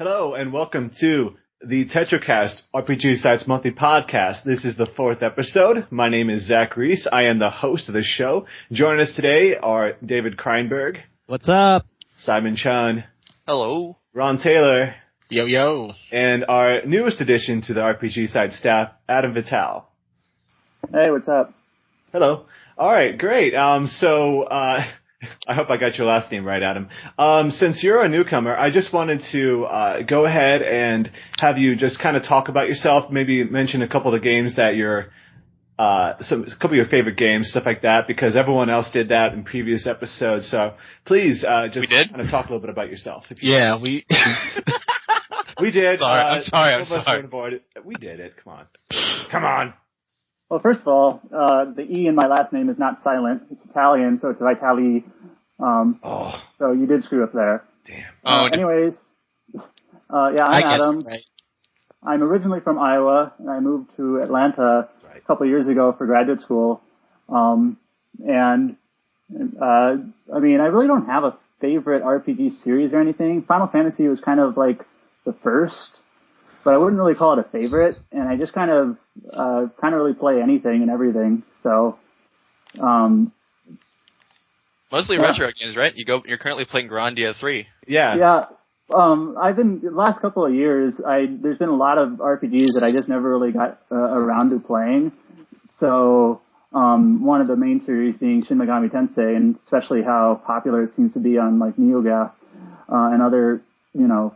Hello and welcome to the TetraCast RPG Sites Monthly Podcast. This is the 4th episode. My name is Zach Reese. I am the host of the show. Joining us today are David Kreinberg. What's up? Simon Chun. Hello. Ron Taylor. Yo, yo. And our newest addition to the RPG Site staff, Adam Vitale. Hey, what's up? Hello. All right, great. I hope I got your last name right, Adam. Since you're a newcomer, I just wanted to go ahead and have you just kind of talk about yourself, maybe mention a couple of the games that you're, a couple of your favorite games, stuff like that, because everyone else did that in previous episodes. So please just kind of talk a little bit about yourself. Yeah, we... We did. I'm sorry. We did it. Come on. Well, first of all, the E in my last name is not silent. It's Italian, so it's Vitali. So you did screw up there. Damn. Anyways, I'm Adam. Right. I'm originally from Iowa, and I moved to Atlanta a couple of years ago for graduate school. I really don't have a favorite RPG series or anything. Final Fantasy was kind of like the first, but I wouldn't really call it a favorite, and I just kind of really play anything and everything. So, mostly retro games, right? You're currently playing Grandia 3. Yeah. Yeah. The last couple of years, there's been a lot of RPGs that I just never really got around to playing. So, one of the main series being Shin Megami Tensei, and especially how popular it seems to be on like NeoGAF and other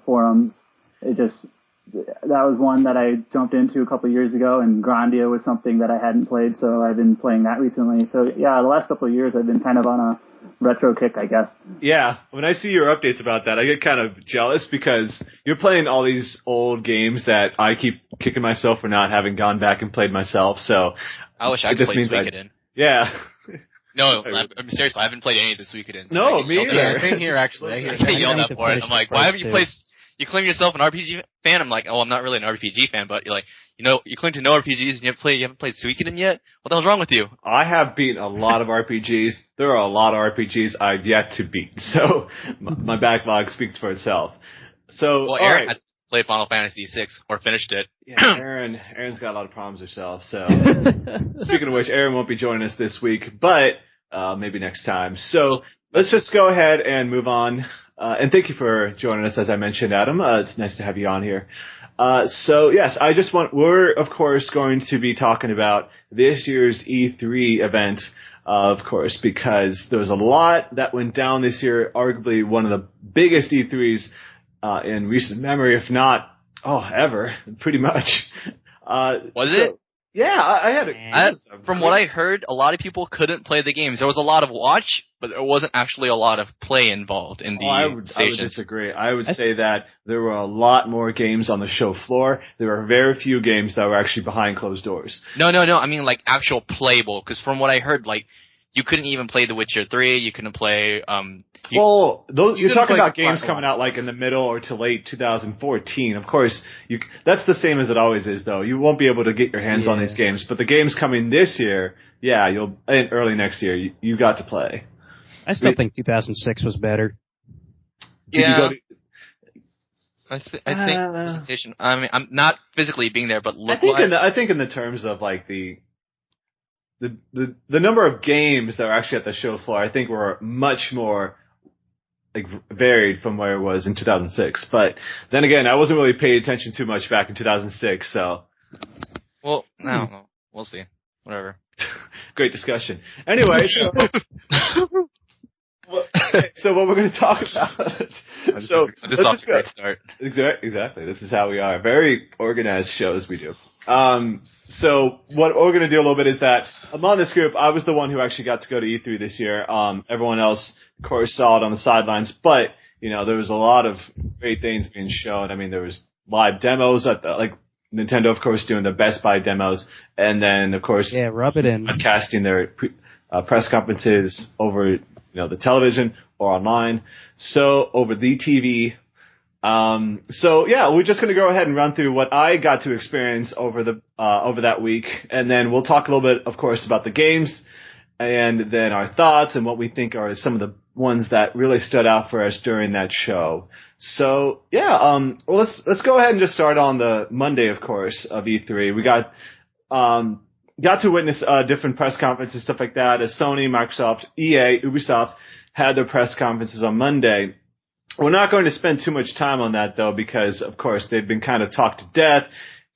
forums. That was one that I jumped into a couple of years ago, and Grandia was something that I hadn't played, so I've been playing that recently. So yeah, the last couple of years I've been kind of on a retro kick, I guess. Yeah, when I see your updates about that, I get kind of jealous because you're playing all these old games that I keep kicking myself for not having gone back and played myself. So I wish I could play Suikoden. Yeah. No, I'm serious. I haven't played any of the Suikoden. No, me either. Yeah, same here actually. I get yelled at for it. I'm like, why haven't you played? You claim yourself an RPG fan. I'm like, oh, I'm not really an RPG fan, but you're like, you claim to know RPGs and you haven't played Suikoden yet? What the hell's wrong with you? I have beaten a lot of RPGs. There are a lot of RPGs I've yet to beat. So my backlog speaks for itself. So, well, Aaron has played Final Fantasy VI or finished it. Yeah, Aaron's got a lot of problems herself. So speaking of which, Aaron won't be joining us this week, but maybe next time. So let's just go ahead and move on. And thank you for joining us, as I mentioned, Adam. It's nice to have you on here. So yes, we're of course going to be talking about this year's E3 event, of course, because there was a lot that went down this year, arguably one of the biggest E3s, in recent memory, if not, ever, pretty much. Was it? Yeah, I had from what I heard, a lot of people couldn't play the games. There was a lot of watch, but there wasn't actually a lot of play involved in the stations. I would disagree. I would say that there were a lot more games on the show floor. There were very few games that were actually behind closed doors. No. I mean, like, actual playable. Because from what I heard, like, you couldn't even play The Witcher 3. You couldn't play, you're talking about games coming out like in the middle or to late 2014. Of course, that's the same as it always is, though. You won't be able to get your hands on these games. But the games coming this year, early next year, you got to play. I still think 2006 was better. I think presentation. I mean, I'm not physically being there, but I think in the terms of like the number of games that were actually at the show floor, I think were much more like varied from where it was in 2006. But then again, I wasn't really paying attention too much back in 2006. So, well, I don't know. We'll see. Whatever. Great discussion. Anyway, so what we're going to talk about. This is off to a great start. Exactly. This is how we are. Very organized shows we do. So what we're going to do a little bit is that among this group, I was the one who actually got to go to E3 this year. Everyone else, of course, saw it on the sidelines, but there was a lot of great things being shown. I mean, there was live demos at Nintendo, of course, doing the Best Buy demos, and then of course, rub it in, casting their press conferences over the television or online, so over the TV. We're just going to go ahead and run through what I got to experience over that week, and then we'll talk a little bit, of course, about the games, and then our thoughts and what we think are some of the ones that really stood out for us during that show. So yeah, well let's go ahead and just start on the Monday, of course, of E3. We got to witness different press conferences, stuff like that, as Sony, Microsoft, EA, Ubisoft had their press conferences on Monday. We're not going to spend too much time on that, though, because, of course, they've been kind of talked to death.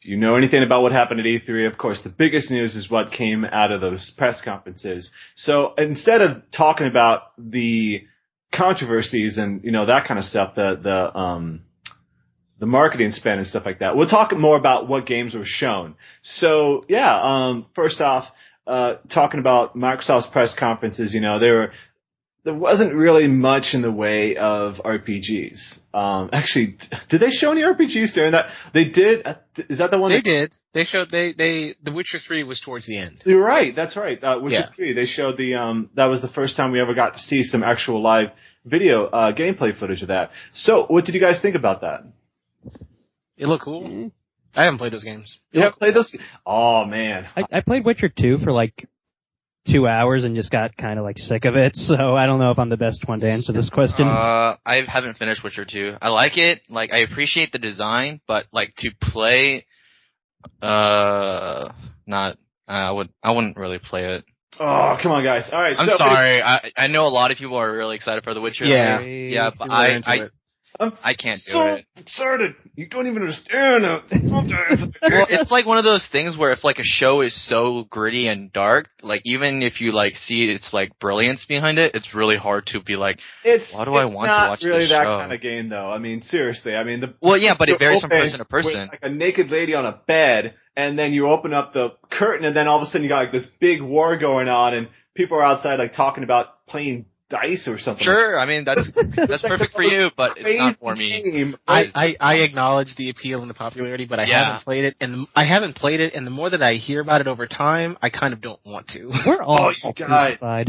If you know anything about what happened at E3, of course, the biggest news is what came out of those press conferences. So instead of talking about the controversies and, that kind of stuff, the marketing spend and stuff like that, we'll talk more about what games were shown. So, yeah, first off, talking about Microsoft's press conferences, there wasn't really much in the way of RPGs. Actually, did they show any RPGs during that? They did. Is that the one? They did. They showed. The Witcher 3 was towards the end. You're right. That's right. Witcher 3. They showed that was the first time we ever got to see some actual live video gameplay footage of that. So, what did you guys think about that? It looked cool. I haven't played those games. You haven't played those? Oh man, I played Witcher 2 for like 2 hours and just got kind of like sick of it, so I don't know if I'm the best one to answer this question. I haven't finished Witcher 2. I like it. Like, I appreciate the design, but like to play, I wouldn't really play it. Oh, come on, guys. All right. I'm sorry. I know a lot of people are really excited for The Witcher. Yeah, but I can't do it. Excited. You don't even understand. Well, it's like one of those things where if like a show is so gritty and dark, like even if you like see its like brilliance behind it, it's really hard to be like, why do I want to watch this show? It's not really that kind of game, though. I mean, seriously. I mean, but it varies from person to person. With like a naked lady on a bed, and then you open up the curtain, and then all of a sudden you got like this big war going on, and people are outside like talking about playing dice or something. Sure, I mean that's perfect for you, but it's not for me. I acknowledge the appeal and the popularity, but I haven't played it, and the more that I hear about it over time, I kind of don't want to. We're all crucified.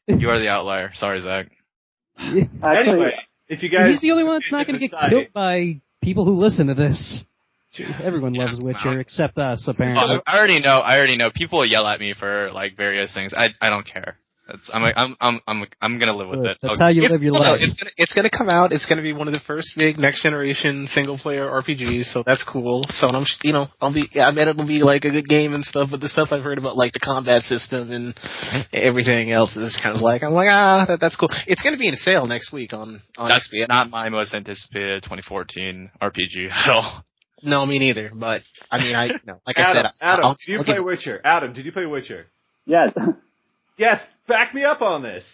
You are the outlier. Sorry, Zach. Anyway, if you guys, he's the only one that's not going to get killed by people who listen to this. Everyone loves Witcher except us, apparently. I already know. People will yell at me for like various things. I don't care. I'm gonna live with it. That's how you live your life. It's gonna come out. It's gonna be one of the first big next generation single player RPGs. So that's cool. So I bet it'll be like a good game and stuff. But the stuff I've heard about like the combat system and everything else is kind of like that's cool. It's gonna be in sale next week on That's XP. not my most anticipated 2014 RPG at all. No, me neither. But I mean, like Adam, I said, did you play Witcher? Adam, did you play Witcher? Yes. Yes, back me up on this.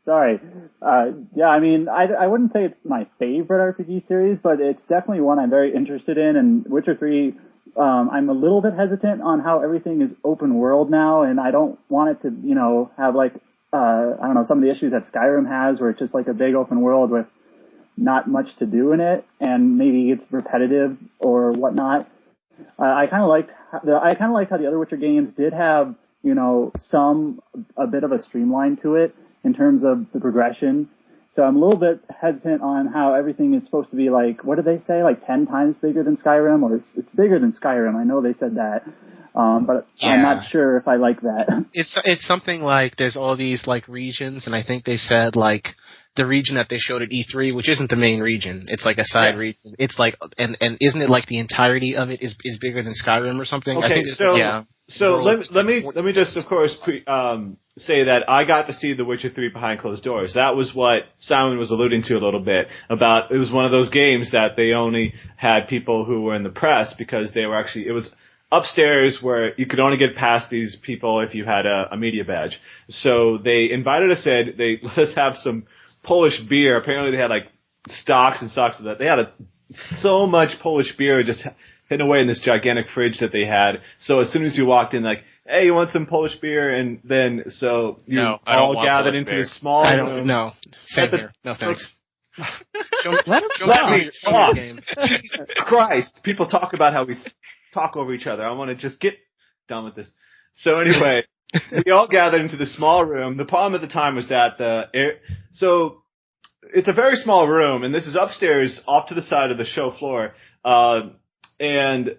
Sorry. Yeah, I mean, I wouldn't say it's my favorite RPG series, but it's definitely one I'm very interested in. And Witcher 3, I'm a little bit hesitant on how everything is open world now, and I don't want it to, have like, some of the issues that Skyrim has, where it's just like a big open world with not much to do in it, and maybe it's repetitive or whatnot. I kind of liked how the other Witcher games did have, a bit of a streamline to it in terms of the progression. So I'm a little bit hesitant on how everything is supposed to be like, what did they say, like 10 times bigger than Skyrim? Or it's bigger than Skyrim. I know they said that. But I'm not sure if I like that. It's something like there's all these like regions, and I think they said like the region that they showed at E3, which isn't the main region, it's like a side region. It's like, and isn't it like the entirety of it is bigger than Skyrim or something? Okay, I think so let me just of course say that I got to see The Witcher 3 behind closed doors. That was what Simon was alluding to a little bit about. It was one of those games that they only had people who were in the press because they were actually, it was upstairs where you could only get past these people if you had a media badge. So they invited us in. They let us have some Polish beer. Apparently they had like stocks and stocks of that. They had so much Polish beer just hidden away in this gigantic fridge that they had. So as soon as you walked in, like, hey, you want some Polish beer? And then, so you all gathered into the small room. I don't know. Same here. No thanks. Let me talk. Jesus Christ. People talk about how we talk over each other. I want to just get done with this. So anyway, we all gathered into the small room. The problem at the time was that so it's a very small room, and this is upstairs off to the side of the show floor. And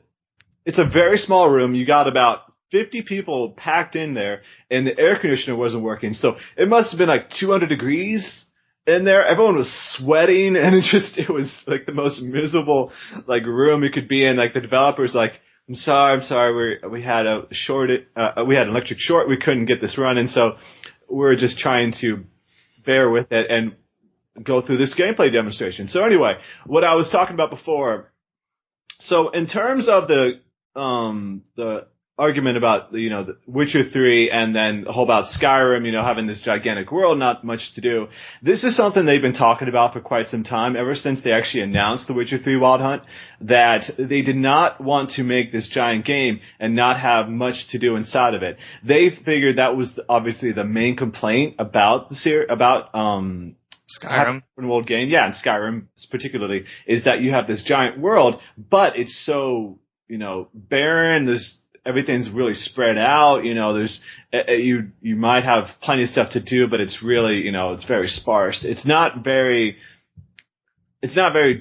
it's a very small room. You got about 50 people packed in there, and the air conditioner wasn't working. So it must have been like 200 degrees in there. Everyone was sweating, and it was like the most miserable like room you could be in. Like the developers like, I'm sorry, we had an electric short, we couldn't get this running, so we're just trying to bear with it and go through this gameplay demonstration. So anyway, what I was talking about before, so in terms of the argument about, the Witcher 3 and then the whole about Skyrim, having this gigantic world, not much to do. This is something they've been talking about for quite some time, ever since they actually announced the Witcher 3 Wild Hunt, that they did not want to make this giant game and not have much to do inside of it. They figured that was obviously the main complaint about the Skyrim. Open world game, yeah, and Skyrim particularly, is that you have this giant world, but it's so, barren. Everything's really spread out. There's you might have plenty of stuff to do, but it's really, it's very sparse. It's not very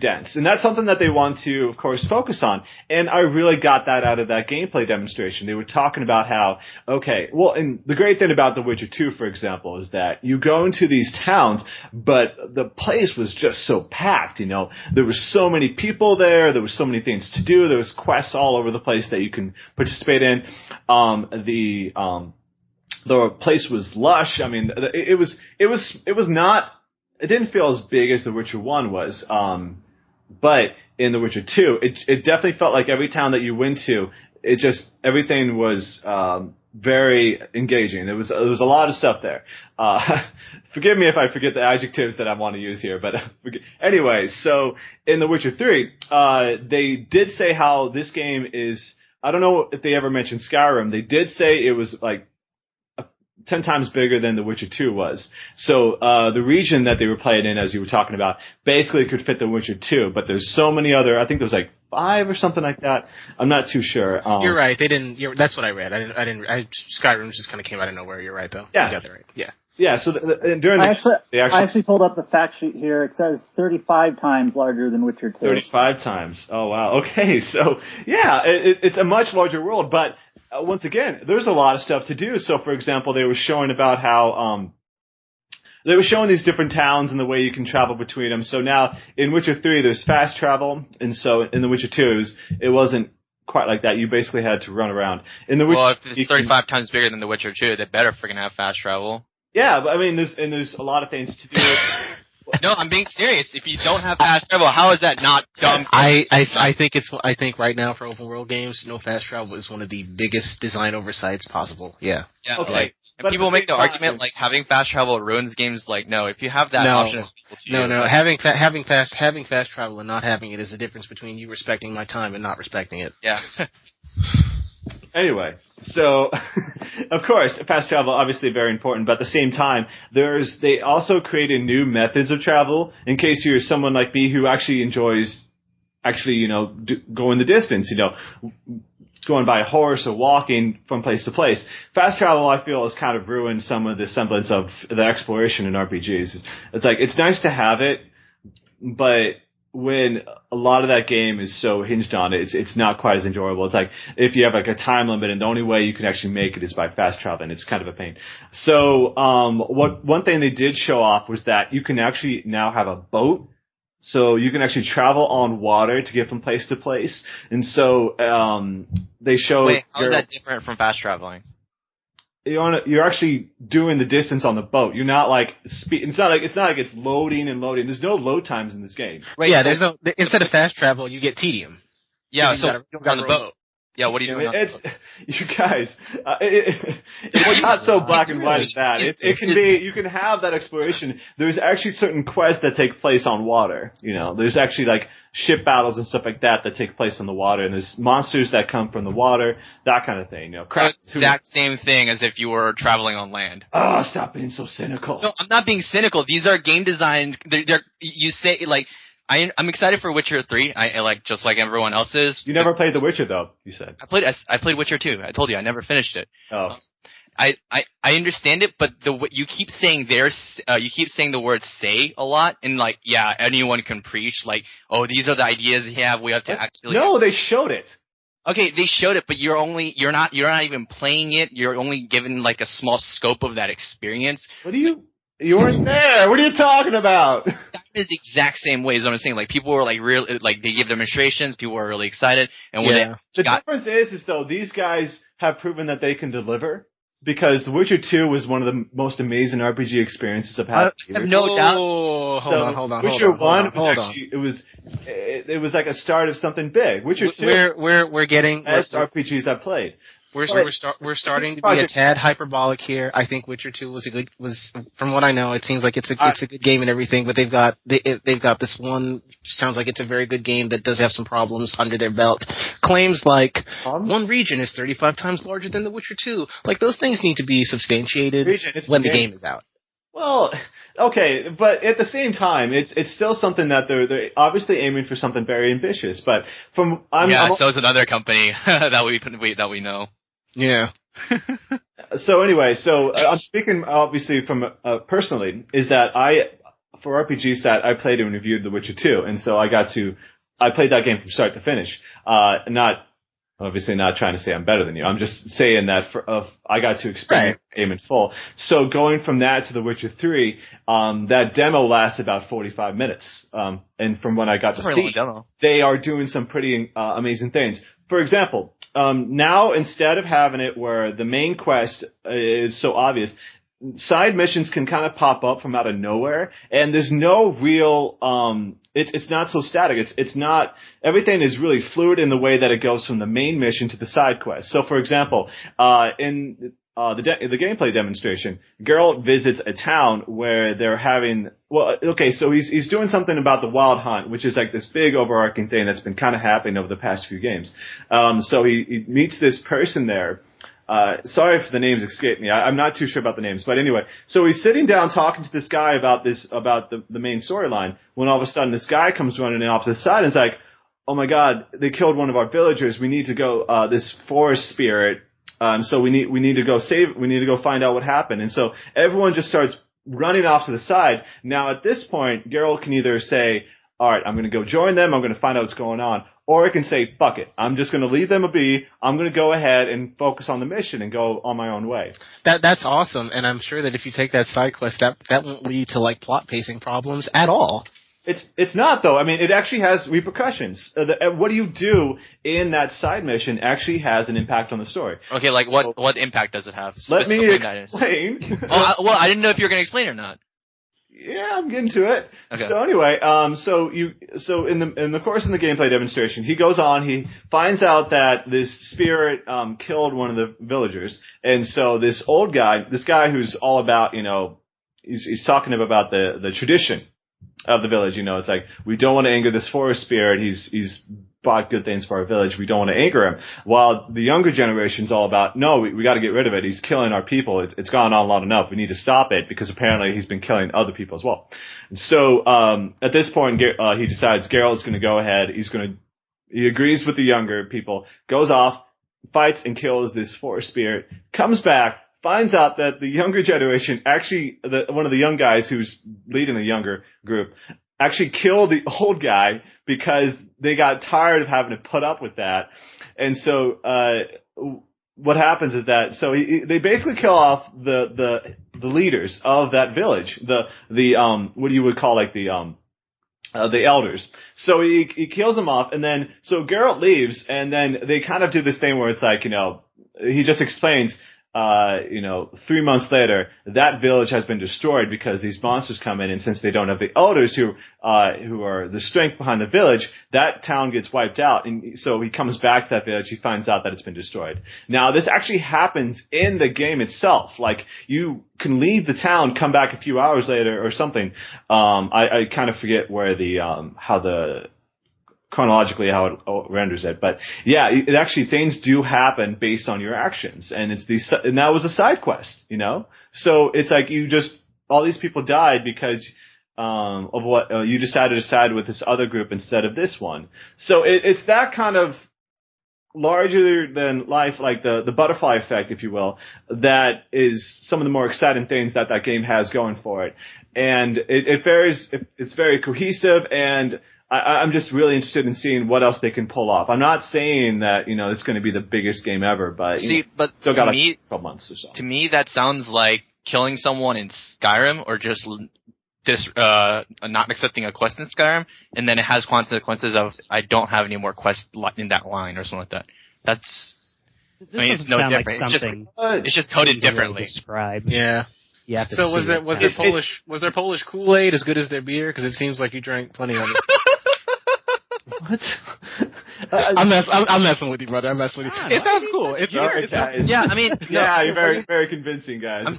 dense, and that's something that they want to, of course, focus on. And I really got that out of that gameplay demonstration. They were talking about how, and the great thing about The Witcher 2, for example, is that you go into these towns, but the place was just so packed. There were so many people there. There were so many things to do. There was quests all over the place that you can participate in. The place was lush. I mean, it was not. It didn't feel as big as The Witcher 1 was, but in The Witcher 2, it definitely felt like every town that you went to, everything was very engaging. There was a lot of stuff there. Forgive me if I forget the adjectives that I want to use here, but anyway, so in The Witcher 3, they did say how this game is, I don't know if they ever mentioned Skyrim, they did say it was like 10 times bigger than The Witcher 2 was. So the region that they were playing in, as you were talking about, basically could fit The Witcher 2, but there's so many other, I think there was like 5 or something like that. I'm not too sure. You're right. That's what I read. Skyrim just kind of came out of nowhere. You're right, though. Yeah. You got that right. Yeah. Yeah, so I actually pulled up the fact sheet here. It says 35 times larger than Witcher 2. 35 times. Oh, wow. Okay, so, yeah, it's a much larger world, but once again, there's a lot of stuff to do. So, for example, they were showing about how they were showing these different towns and the way you can travel between them. So now, in Witcher 3, there's fast travel, and so in The Witcher 2, it wasn't quite like that. You basically had to run around. If it's 35 times bigger than The Witcher 2, they better freaking have fast travel. Yeah, but I mean, there's a lot of things to do. No, I'm being serious. If you don't have fast travel, how is that not dumb? I think right now for open world games, no fast travel is one of the biggest design oversights possible. Yeah. Yeah. Okay. And people make the argument like having fast travel ruins games. Like, no, if you have that option, having fast travel and not having it is the difference between you respecting my time and not respecting it. Yeah. Anyway, so of course, fast travel obviously very important, but at the same time, they also created new methods of travel in case you're someone like me who actually enjoys going the distance, going by horse or walking from place to place. Fast travel, I feel, has kind of ruined some of the semblance of the exploration in RPGs. It's like, it's nice to have it, but when a lot of that game is so hinged on it, it's not quite as enjoyable. It's like if you have like a time limit and the only way you can actually make it is by fast traveling. It's kind of a pain. So one thing they did show off was that you can actually now have a boat. So you can actually travel on water to get from place to place. And so they showed. Wait, how is that different from fast traveling? You're actually doing the distance on the boat. You're not like It's not like it's loading and loading. There's no load times in this game. Right. Yeah. There's no. Instead of fast travel, you get tedium. Yeah. So on the boat. Yeah. What are you doing? You guys. It's not so black and white as that. It can be. You can have that exploration. There's actually certain quests that take place on water. There's actually like ship battles and stuff like that take place on the water, and there's monsters that come from the water, that kind of thing. So it's the exact same thing as if you were traveling on land. Oh, stop being so cynical. No, I'm not being cynical. These are game designed. You say like. I'm excited for Witcher 3. I like just like everyone else is. You never played The Witcher though, you said. I played Witcher 2. I told you I never finished it. Oh. I understand it, but you keep saying you keep saying the word "say" a lot, and like, yeah, anyone can preach like, oh, these are the ideas we have. We have to actually. No, they showed it. Okay, they showed it, but you're not even playing it. You're only given like a small scope of that experience. You weren't there. What are you talking about? It's the exact same way as I'm saying. Like people were like they give demonstrations. People were really excited, and when the difference is though these guys have proven that they can deliver. Because The Witcher 2 was one of the most amazing RPG experiences I've had. I have no doubt. Hold on. Witcher 1 it was like a start of something big. Witcher 2 we're getting best RPGs I've played. We're starting to be a tad hyperbolic here. I think Witcher 2 was from what I know, it seems like it's a good game and everything, but they've got this one, sounds like it's a very good game that does have some problems under their belt. Claims like one region is 35 times larger than The Witcher 2. Like those things need to be substantiated when the game is out. Well, okay, but at the same time, it's still something that they're obviously aiming for something very ambitious. But so is another company that we know. Yeah. So anyway, I'm speaking obviously from personally is that for RPG Stat I played and reviewed The Witcher 2, and so I played that game from start to finish. Obviously not trying to say I'm better than you. I'm just saying that I got to experience the game in full. So going from that to The Witcher 3, that demo lasts about 45 minutes. And from what I got to see, they are doing some pretty amazing things. For example, now instead of having it where the main quest is so obvious, side missions can kind of pop up from out of nowhere, and there's no real it's not so static. It's not, everything is really fluid in the way that it goes from the main mission to the side quest. So for example, in the gameplay demonstration, Geralt visits a town where they're having, so he's doing something about the Wild Hunt, which is like this big overarching thing that's been kind of happening over the past few games. So he meets this person there. Sorry if the names escape me. I'm not too sure about the names, but anyway. So he's sitting down talking to this guy about the main storyline, when all of a sudden this guy comes running in the opposite side and is like, oh my god, they killed one of our villagers. We need to go, this forest spirit. So we need to go find out what happened. And so everyone just starts running off to the side. Now at this point, Geralt can either say, alright, I'm gonna go join them, I'm gonna find out what's going on. Or I can say, fuck it, I'm just gonna leave them be, I'm gonna go ahead and focus on the mission and go on my own way. That's awesome, and I'm sure that if you take that side quest, that won't lead to like plot pacing problems at all. It's not though. I mean, it actually has repercussions. What do you do in that side mission actually has an impact on the story. Okay, like what impact does it have? Let me explain. Well, I didn't know if you were going to explain or not. Yeah, I'm getting to it. Okay. So anyway, so in the course of the gameplay demonstration, he goes on, he finds out that this spirit killed one of the villagers, and so this guy who's all about, he's talking about the tradition of the village. It's like, we don't want to anger this forest spirit. He's brought good things for our village. We don't want to anger him. While the younger generation's all about, no, we got to get rid of it. He's killing our people. It's gone on long enough. We need to stop it, because apparently he's been killing other people as well. And so at this point, he decides Geralt's going to go ahead. He agrees with the younger people, goes off, fights and kills this forest spirit, comes back, finds out that the younger generation actually, one of the young guys who's leading the younger group, actually killed the old guy because they got tired of having to put up with that. And so what happens is that they basically kill off the leaders of that village, the what you would call like the elders. So he kills them off, and then so Geralt leaves, and then they kind of do this thing where it's like, he just explains, 3 months later, that village has been destroyed because these monsters come in, and since they don't have the elders who are the strength behind the village, that town gets wiped out. And so he comes back to that village, he finds out that it's been destroyed. Now, this actually happens in the game itself. Like, you can leave the town, come back a few hours later or something. I kind of forget where chronologically how it renders it, but yeah, it actually, things do happen based on your actions, and and that was a side quest, So it's like all these people died because of what you decided to side with this other group instead of this one. So it's that kind of larger than life, like the butterfly effect, if you will, that is some of the more exciting things that game has going for it. And it varies, it's very cohesive, and I'm just really interested in seeing what else they can pull off. I'm not saying that, it's going to be the biggest game ever, but, but still got me, 12 months or so. To me, that sounds like killing someone in Skyrim, or just not accepting a quest in Skyrim, and then it has consequences of I don't have any more quests in that line or something like that. It's no different. Like it's just coded differently. Described. Yeah. So was there Polish Kool-Aid as good as their beer? Because it seems like you drank plenty of it. What? I'm messing with you, brother. I'm messing with you. It sounds cool. You're very, very convincing, guys. I'm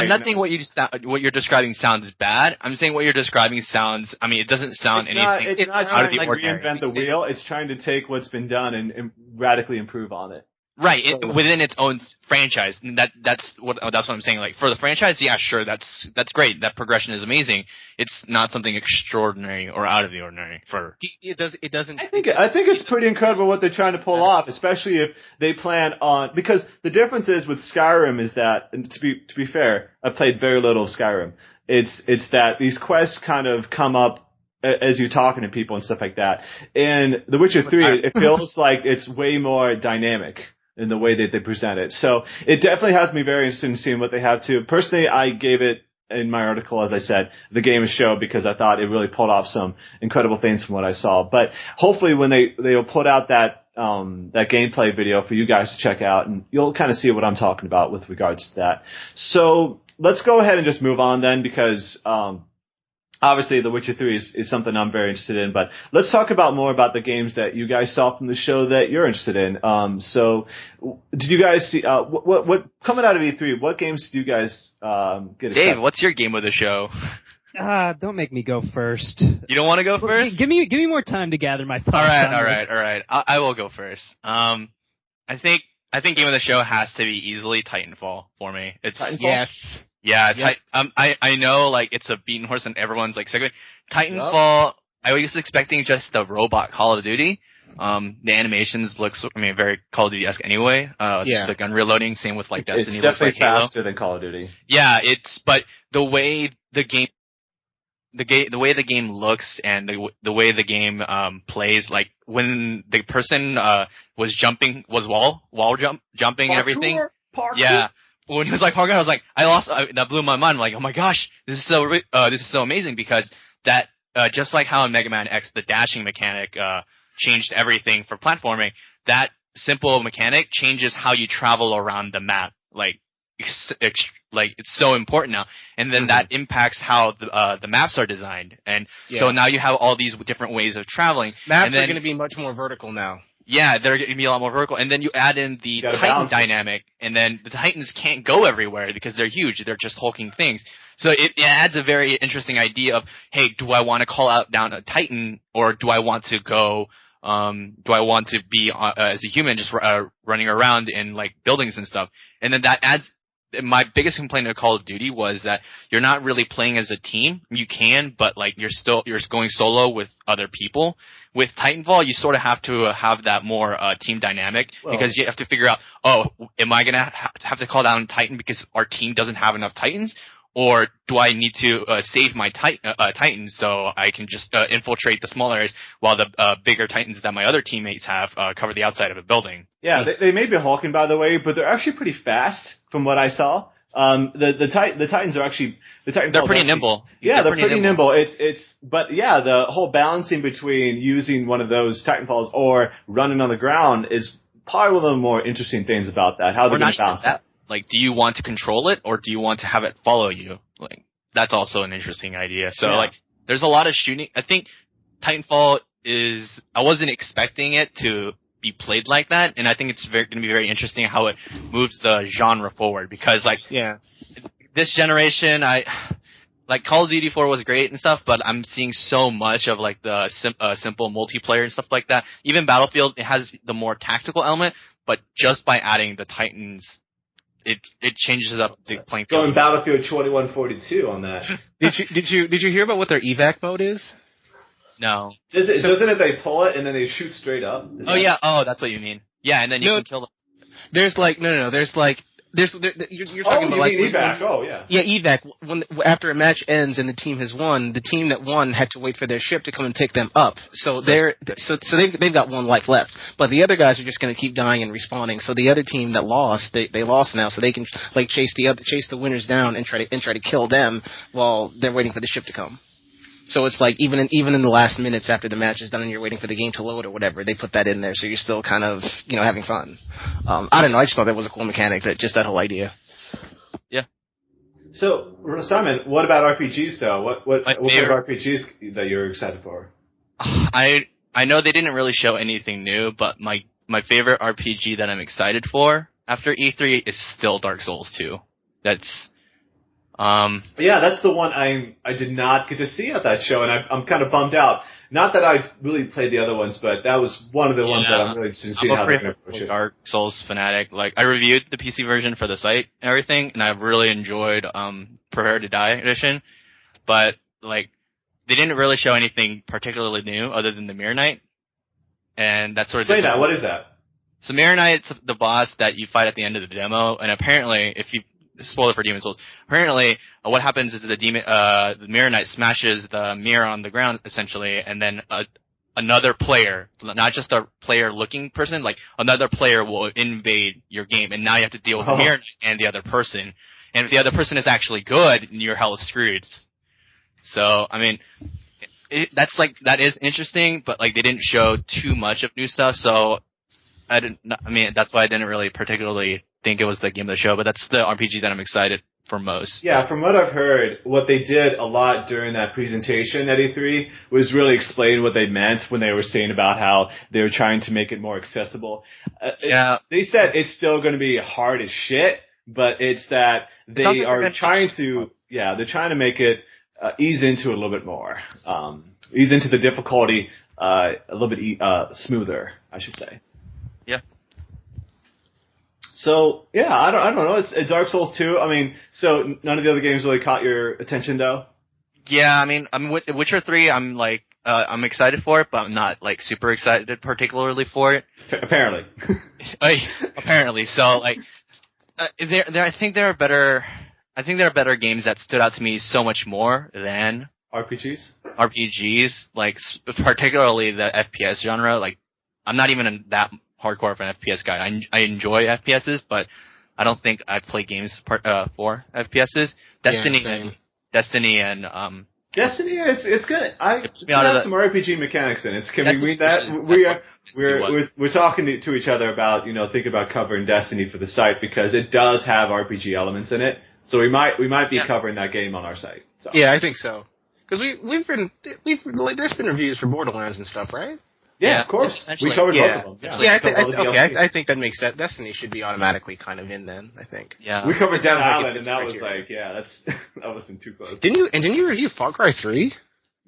not saying what you're describing sounds bad. I'm saying what you're describing sounds. It doesn't sound anything. It's not out of the trying to ordinary. reinvent the wheel. It's trying to take what's been done and radically improve on it. Right, within its own franchise. And that's what I'm saying. Like, for the franchise, yeah, sure, that's great. That progression is amazing. It's not something extraordinary or out of the ordinary for. It doesn't. I think it's pretty incredible what they're trying to pull off, especially if they plan on, because the difference is with Skyrim is that, and to be fair, I played very little of Skyrim. It's that these quests kind of come up as you're talking to people and stuff like that. In The Witcher 3, it feels like it's way more dynamic in the way that they present it. So it definitely has me very interested in seeing what they have to. Personally, I gave it, in my article, as I said, the game a show because I thought it really pulled off some incredible things from what I saw. But hopefully when they'll put out that gameplay video for you guys to check out, and you'll kind of see what I'm talking about with regards to that. So let's go ahead and just move on then, because obviously, The Witcher 3 is something I'm very interested in, but let's talk more about the games that you guys saw from the show that you're interested in. So, did you guys see what coming out of E3? What games did you guys get excited? Dave, what's your game of the show? Don't make me go first. You don't want to go first? Give me more time to gather my thoughts. All right. I will go first. I think game of the show has to be easily Titanfall for me. It's Titanfall? Yes. Yeah, I know, like, it's a beaten horse and everyone's, like, sick of it. Titanfall, I was expecting just a robot Call of Duty. The animations looks, very Call of Duty-esque anyway. The gun reloading, same with, like, Destiny. It's definitely like faster than Call of Duty. Yeah, but the way the game looks and the way the game plays, like, when the person was wall jumping and everything. Parkour. Yeah. When he was like parkour, I was like, that blew my mind. I'm like, oh my gosh, this is so amazing, because that, just like how in Mega Man X, the dashing mechanic, changed everything for platforming, that simple mechanic changes how you travel around the map. It's so important now. And then that impacts how the maps are designed. And so now you have all these different ways of traveling. Maps are going to be much more vertical now. Yeah, they're going to be a lot more vertical. And then you add in the Titan dynamic, and then the Titans can't go everywhere because they're huge. They're just hulking things. So it adds a very interesting idea of, hey, do I want to call out down a Titan, or do I want to go, do I want to be as a human just running around in, like, buildings and stuff? And then that adds. My biggest complaint of Call of Duty was that you're not really playing as a team. You can, but, like, you're going solo with other people. With Titanfall, you sort of have to have that more team dynamic, because you have to figure out, am I gonna have to call down Titan because our team doesn't have enough Titans? Or do I need to save my Titans so I can just infiltrate the small areas while the bigger Titans that my other teammates have cover the outside of a building? Yeah, they may be hulking, by the way, but they're actually pretty fast from what I saw. The Titans are actually they're pretty nimble. Yeah, they're pretty nimble. But the whole balancing between using one of those Titanfalls or running on the ground is probably one of the more interesting things about that. How they're going to balance that. Like, do you want to control it, or do you want to have it follow you? Like, that's also an interesting idea. So, like, there's a lot of shooting. I think Titanfall I wasn't expecting it to be played like that, and I think it's going to be very interesting how it moves the genre forward, because, like, this generation, like, Call of Duty 4 was great and stuff, but I'm seeing so much of, like, the simple multiplayer and stuff like that. Even Battlefield, it has the more tactical element, but just by adding the Titans, it changes up the playing field. Going Battlefield 2142 on that. Did you hear about what their evac mode is? No. Doesn't it they pull it and then they shoot straight up? Yeah. Oh, that's what you mean. Yeah, and then you can kill them. There's like you're talking about like evac. Oh yeah. Yeah, evac. When after a match ends and the team has won, the team that won had to wait for their ship to come and pick them up. So they've got one life left, but the other guys are just going to keep dying and respawning. So the other team that lost, they lost now, so they can like chase the winners down and try to kill them while they're waiting for the ship to come. So it's like even in the last minutes after the match is done and you're waiting for the game to load or whatever, they put that in there, so you're still kind of having fun. I don't know. I just thought that was a cool mechanic, that whole idea. Yeah. So Simon, what about RPGs though? What kind of RPGs that you're excited for? I know they didn't really show anything new, but my favorite RPG that I'm excited for after E3 is still Dark Souls 2. That's that's the one I did not get to see at that show, and I'm kind of bummed out. Not that I've really played the other ones, but that was one of the ones that I'm really interested in seeing how they're going to push it. Dark Souls fanatic. Like, I reviewed the PC version for the site and everything, and I've really enjoyed Prepare to Die edition, but like they didn't really show anything particularly new other than the Mirror Knight, and that's sort of. Explain that. What is that? So Mirror Knight's the boss that you fight at the end of the demo, and apparently, spoiler for Demon Souls. Apparently, what happens is the Mirror Knight smashes the mirror on the ground, essentially, and then another player, not just a player-looking person, like another player will invade your game, and now you have to deal with the mirror and the other person. And if the other person is actually good, your hell is screwed. So, I mean, that is interesting, but like they didn't show too much of new stuff, so that's why I didn't really particularly think it was the game of the show, but that's the RPG that I'm excited for most. Yeah, from what I've heard, what they did a lot during that presentation at E3 was really explain what they meant when they were saying about how they were trying to make it more accessible. They said it's still going to be hard as shit, but it's that they are trying to, they're trying to make it ease into it a little bit more. Ease into the difficulty a little bit smoother, I should say. Yeah. So, I don't know. It's Dark Souls 2. I mean, so none of the other games really caught your attention, though? Yeah, I mean, Witcher 3, I'm excited for it, but I'm not, like, super excited particularly for it. Apparently. Apparently. So, like, I think there are better games that stood out to me so much more than RPGs, like, particularly the FPS genre. Like, I'm not even that hardcore of an FPS guy. I enjoy FPSs, but I don't think I play games for FPSs. Destiny and Destiny, it's good. It's got some RPG mechanics in it. Can we read that? We're talking to each other about thinking about covering Destiny for the site because it does have RPG elements in it. So we might be covering that game on our site. So. Yeah, I think so. Because there's been reviews for Borderlands and stuff, right? Yeah, of course. We covered both of them. Yeah, I think that makes that Destiny should be automatically kind of in then, I think. Yeah. We covered Dead Island, and that was that wasn't too close. Didn't you review Far Cry 3?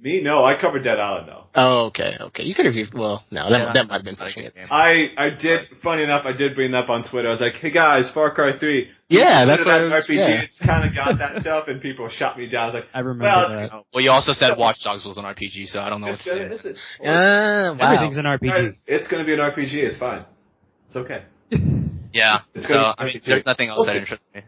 Me? No, I covered Dead Island, though. Oh, okay. You could review, that might have been pushing it. I did, funny enough, I did bring that up on Twitter. I was like, hey guys, Far Cry 3. Yeah, that's what RPG. Yeah. It's kind of got that stuff, and people shot me down. I was like, I remember that. Well, you also said Watch Dogs was an RPG, so I don't know what to say. Wow. Everything's an RPG. Guys, it's going to be an RPG. It's fine. It's okay. Yeah. So, I mean, there's nothing else that interests me.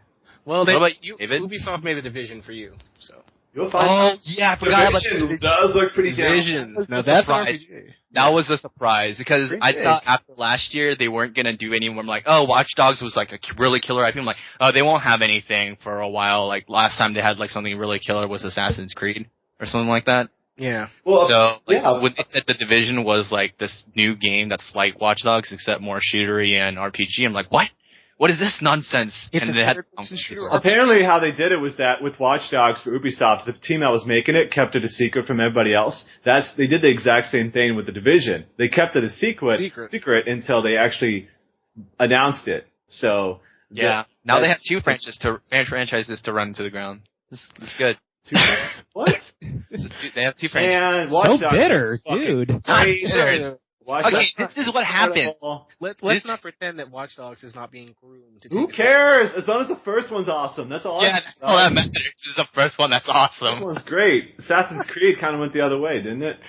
Well, what about you, David? Ubisoft made the Division for you, so. You'll find I forgot about Division. Does look pretty Division. Now that's an RPG. That was a surprise because I thought after last year they weren't gonna do any more. I'm like, Watch Dogs was like a really killer IP. I'm like, they won't have anything for a while. Like last time they had like something really killer was Assassin's Creed or something like that. Yeah. Well, so when they said the Division was like this new game that's like Watch Dogs except more shootery and RPG, I'm like, what? What is this nonsense? Apparently how they did it was that with Watch Dogs for Ubisoft, the team that was making it kept it a secret from everybody else. They did the exact same thing with the Division. They kept it a secret until they actually announced it. So now they have two franchises to run to the ground. This is good. What? They have two franchises. And Watch Dogs bitter, dude. Okay, this is what happened. Let's not pretend that Watch Dogs is not being groomed. Who cares? As long as the first one's awesome. That's all. Yeah, that's all that matters. This is the first one that's awesome. This one's great. Assassin's Creed kind of went the other way, didn't it?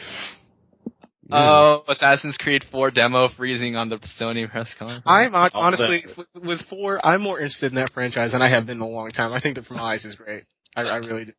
Oh, Assassin's Creed 4 demo freezing on the Sony press conference. I'm honestly, with 4, I'm more interested in that franchise than I have been in a long time. I think the Promise is great. I really do.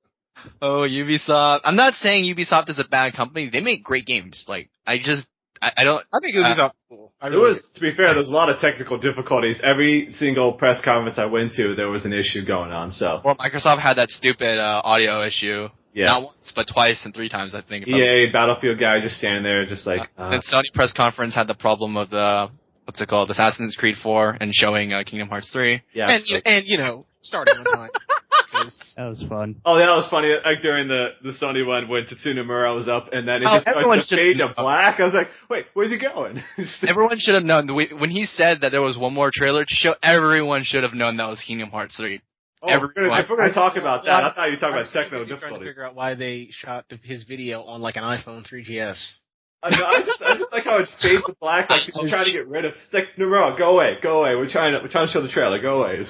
Oh, Ubisoft. I'm not saying Ubisoft is a bad company. They make great games. Like, I don't. I think Ubisoft is cool. To be fair, there's a lot of technical difficulties. Every single press conference I went to, there was an issue going on, so. Well, Microsoft had that stupid audio issue. Yeah. Not once, but twice and 3 times, I think. EA, Battlefield guy just standing there, just like. The Sony press conference had the problem of the, what's it called, Assassin's Creed 4 and showing Kingdom Hearts 3. Yeah. And starting on time. That was fun. Oh, that was funny. Like during the Sony one when Tetsuya Nomura was up, and then it just everyone the fade to black. I was like, wait, where's he going? Everyone should have known. When he said that there was one more trailer to show, everyone should have known that was Kingdom Hearts 3. Oh, if we're going to talk about that, that's how you talk about technical difficulty. Trying to figure out why they shot his video on like an iPhone 3GS. I just like how it fades to black, like he's trying to get rid of. It's like, Nomura, go away. We're trying to show the trailer. Go away.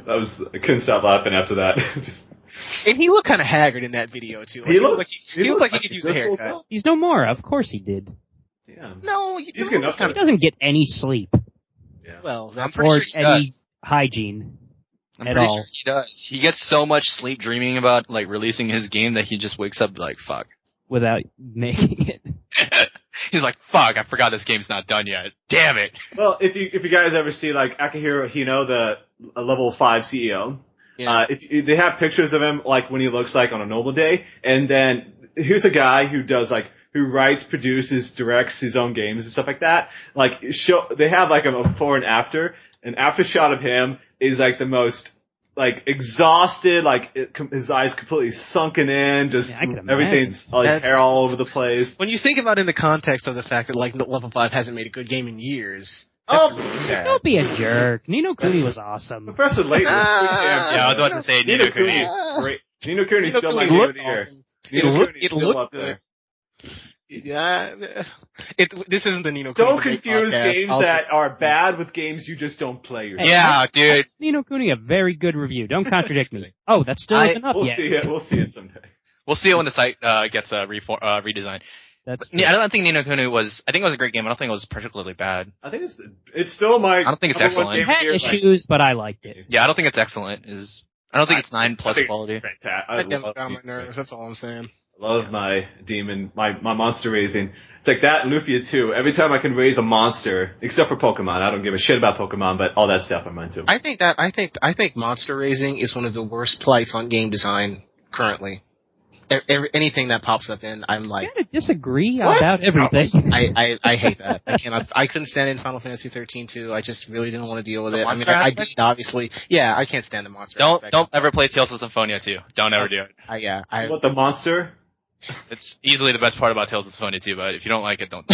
I couldn't stop laughing after that. And he looked kind of haggard in that video too. Like, he looked like he could use a haircut. He's Nomura, of course he did. Yeah. No, he's good enough. He doesn't get any sleep. Yeah. Well, that's or any hygiene. I'm at pretty all. sure he does. He gets so much sleep dreaming about like releasing his game that he just wakes up like fuck. Without making it. He's like, fuck, I forgot this game's not done yet. Damn it. Well, if you guys ever see like Akihiro Hino, the level 5 CEO, they have pictures of him like when he looks like on a normal day, and then here's a guy who does like who writes, produces, directs his own games and stuff like that. Like they have like a before and after. An after shot of him is like the most like exhausted, like his eyes completely sunken in, just everything's like hair all over the place. When you think about it in the context of the fact that like Level 5 hasn't made a good game in years. Really sad. Don't be a jerk. Ni no Kuni was awesome. Professor Layton was pretty damn good. Yeah, I was about to say Ni no Kuni is great. Ni no Kuni is still my game of the year. It looked up there. Yeah, this isn't the Ni no Kuni. Don't confuse games that are bad with games you just don't play yourself. Yeah, dude. Ni no Kuni, a very good review. Don't contradict me. Oh, that still isn't up yet. We'll see it someday. We'll see it when the site gets redesigned. I don't think Ni no Kuni I think it was a great game. I don't think it was particularly bad. I think it's still my. I don't think it's excellent. It had issues, but I liked it. Yeah, I don't think it's excellent. I don't think it's 9+ quality. I got on my nerves. That's all I'm saying. I love my demon, my monster raising. It's like that and Lufia 2. Every time I can raise a monster, except for Pokemon, I don't give a shit about Pokemon, but all that stuff I'm into. I think monster raising is one of the worst plights on game design currently. Anything that pops up in, I'm like. I disagree about everything. I hate that. I couldn't stand it in Final Fantasy 13 too. I just really didn't want to deal with it. I mean, I did obviously. Yeah, I can't stand the monster. Don't ever play Tales of Symphonia 2. Don't ever do it. What, the monster? It's easily the best part about Tales of Symphonia 2, but if you don't like it, don't.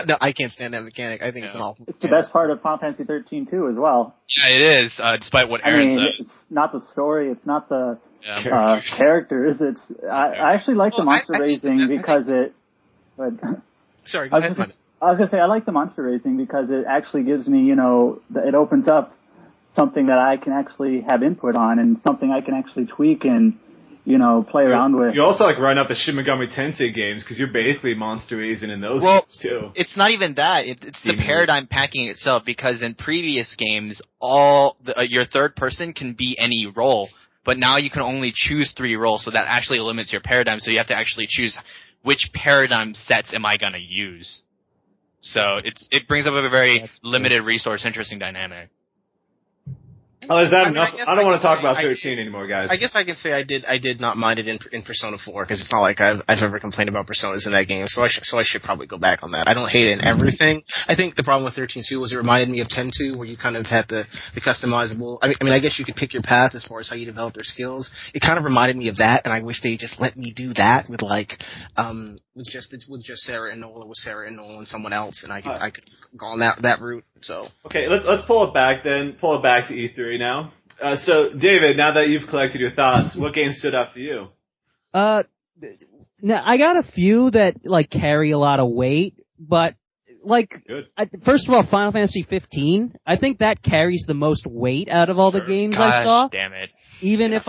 No, I can't stand that mechanic. I think it's awful. It's the best part of Final Fantasy 13 too, as well. Yeah, it is. Despite what Aaron says. It's not the story. It's not the characters. I actually like the monster raising because it. But, sorry, go ahead. I was gonna say I like the monster raising because it actually gives me, it opens up something that I can actually have input on and something I can actually tweak and. Play around with. You also run up the Shin Megami Tensei games because you're basically monster raising in those games too. It's not even that. It's the paradigm packing itself because in previous games, your third person can be any role, but now you can only choose 3 roles, so that actually limits your paradigm. So you have to actually choose which paradigm sets am I going to use. So it brings up a very limited resource, interesting dynamic. Oh, is that enough? I don't want to talk about 13 anymore, guys. I guess I can say I did not mind it in Persona 4 because it's not like I've ever complained about Personas in that game. So I should probably go back on that. I don't hate it in everything. I think the problem with 13-2 was it reminded me of 10-2 where you kind of had the customizable. I mean, I guess you could pick your path as far as how you develop your skills. It kind of reminded me of that, and I wish they just let me do that with with just Sarah and Nola, with Sarah and Nola and someone else, and I could go on that route. So okay, let's pull it back then. Pull it back to E3 now. So David, now that you've collected your thoughts, what game stood out for you? Now I got a few that carry a lot of weight, but first of all, Final Fantasy 15. I think that carries the most weight out of all the games I saw. Damn it. Even if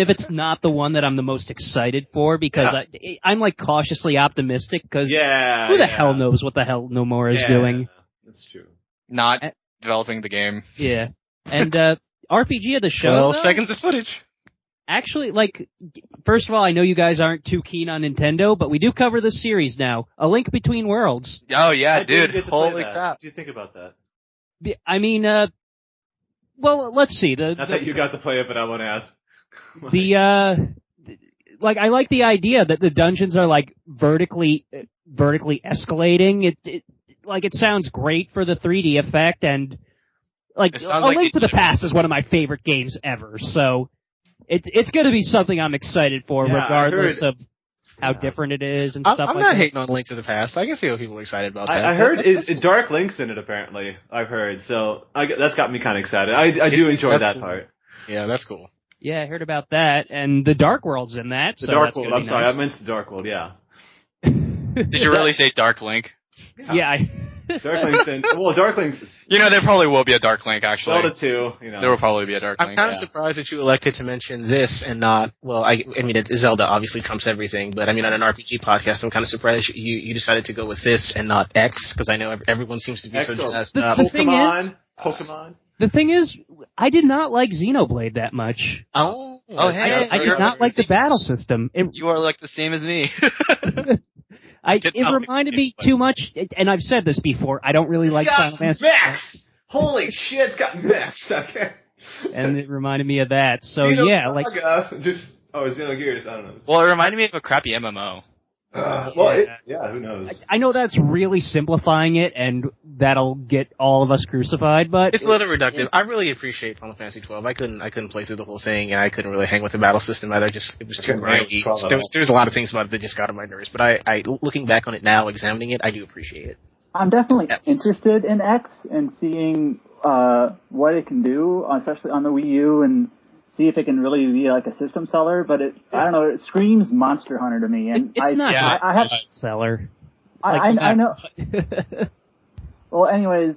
it's not the one that I'm the most excited for, because I'm like cautiously optimistic, because who the hell knows what the hell Nomura is doing? That's true. Not developing the game. Yeah. And RPG of the show. 12 seconds of footage. Actually, like, first of all, I know you guys aren't too keen on Nintendo, but we do cover this series now. A Link Between Worlds. Oh yeah, dude! Holy crap! What do you think about that? I mean, well, let's see. Not that you got to play it, but I want to ask. I like the idea that the dungeons are like vertically escalating. It sounds great for the 3D effect, and A Link to the Past is one of my favorite games ever. So it's going to be something I'm excited for, regardless of how different it is and stuff like that. I'm not hating on Link to the Past. I can see what people are excited about that. I heard Dark Link's in it, apparently. I've heard. So that's got me kind of excited. I do enjoy that part. Yeah, that's cool. Yeah, I heard about that. And the Dark World's in that. The Dark World. I'm sorry. I meant the Dark World, yeah. Did you really say Dark Link? Yeah. Dark Link's in. Well, Dark Link's. There probably will be a Dark Link, actually. Zelda 2, There will probably be a Dark Link. I'm kind of surprised that you elected to mention this and not, well, I mean, Zelda obviously trumps everything, but I mean, on an RPG podcast, I'm kind of surprised you decided to go with this and not X, because I know everyone seems to be so jazzed up. Pokemon. The thing is, I did not like Xenoblade that much. Oh, hey. I did not like the battle system. You are like the same as me. It reminded me too much, and I've said this before, I don't really like Final Fantasy. Max! Holy shit, it's got Max! Okay. And it reminded me of that, so Xenosaga, Xenogears, I don't know. Well, it reminded me of a crappy MMO. Who knows? I know that's really simplifying it, and that'll get all of us crucified, but it's a little reductive. I really appreciate Final Fantasy 12. I couldn't play through the whole thing, and I couldn't really hang with the battle system either. It was too grindy. There's a lot of things about it that just got on my nerves. But I looking back on it now, examining it, I do appreciate it. I'm definitely interested in X and seeing what it can do, especially on the Wii U, and see if it can really be like a system seller, but I don't know, it screams Monster Hunter to me. And it's not a seller. I know. Well, anyways,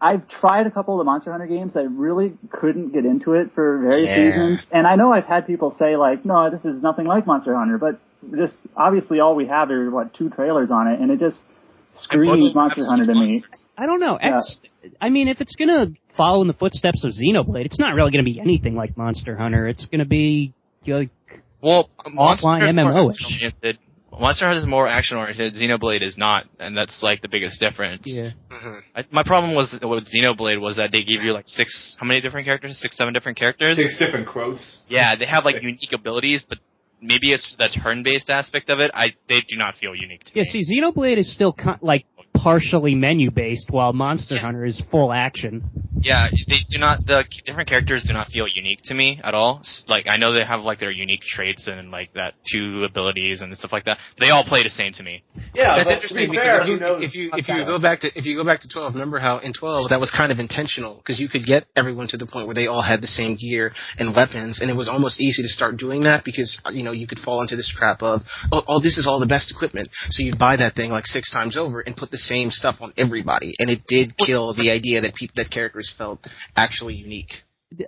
I've tried a couple of the Monster Hunter games. I really couldn't get into it for various reasons. And I know I've had people say, like, no, this is nothing like Monster Hunter, but just obviously all we have are, 2 trailers on it, and it just screams Monster Hunter to me. I don't know. I mean, if it's going to follow in the footsteps of Xenoblade, it's not really going to be anything like Monster Hunter. It's going to be offline MMO-ish. Monster Hunter is more action-oriented. Xenoblade is not, and that's the biggest difference. Yeah. Mm-hmm. My problem with Xenoblade was that they give you how many different characters? 6, 7 different characters? 6 different quotes. Yeah, they have unique abilities, but maybe it's the turn-based aspect of it. They do not feel unique to me. Yeah, see, Xenoblade is still partially menu-based, while Monster Hunter is full action. Yeah, they do not. The different characters do not feel unique to me at all. I know they have their unique traits and that 2 abilities and stuff like that. They all play the same to me. Yeah, that's interesting because if you go back to 12, remember how in 12 that was kind of intentional because you could get everyone to the point where they all had the same gear and weapons, and it was almost easy to start doing that because you could fall into this trap of this is all the best equipment, so you'd buy that thing 6 times over and put the same stuff on everybody, and it did kill the idea that characters felt actually unique.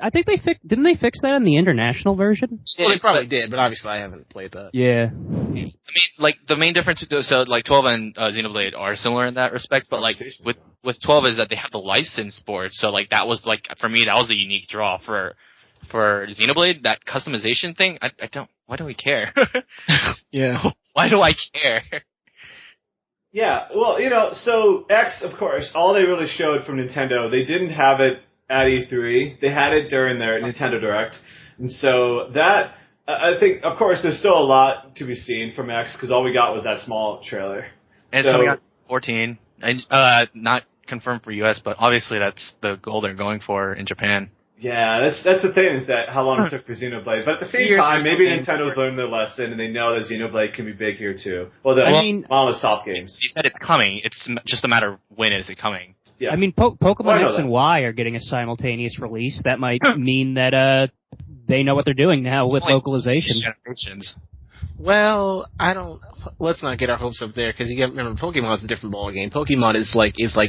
I think didn't they fix that in the international version? Well, they probably did, but obviously I haven't played that. Yeah. I mean, the main difference with 12 and Xenoblade are similar in that respect, but with 12 is that they have the license board, so that was for me that was a unique draw for Xenoblade. That customization thing, I don't. Why do we care? Yeah. Why do I care? Yeah, well, so X, of course, all they really showed from Nintendo, they didn't have it at E3. They had it during their Nintendo Direct. And so that, I think, of course, there's still a lot to be seen from X, because all we got was that small trailer. And so we got 14. And, not confirmed for US, but obviously that's the goal they're going for in Japan. Yeah, that's the thing, is that how long it took for Xenoblade. But at the same time, maybe Nintendo's learned their lesson, and they know that Xenoblade can be big here, too. Well, the soft games. He said it's coming. It's just a matter of when is it coming. Yeah. I mean, Pokemon X and Y are getting a simultaneous release. That might mean that they know what they're doing now with localization. Well, let's not get our hopes up there, because remember, Pokemon's a different ballgame. Pokemon is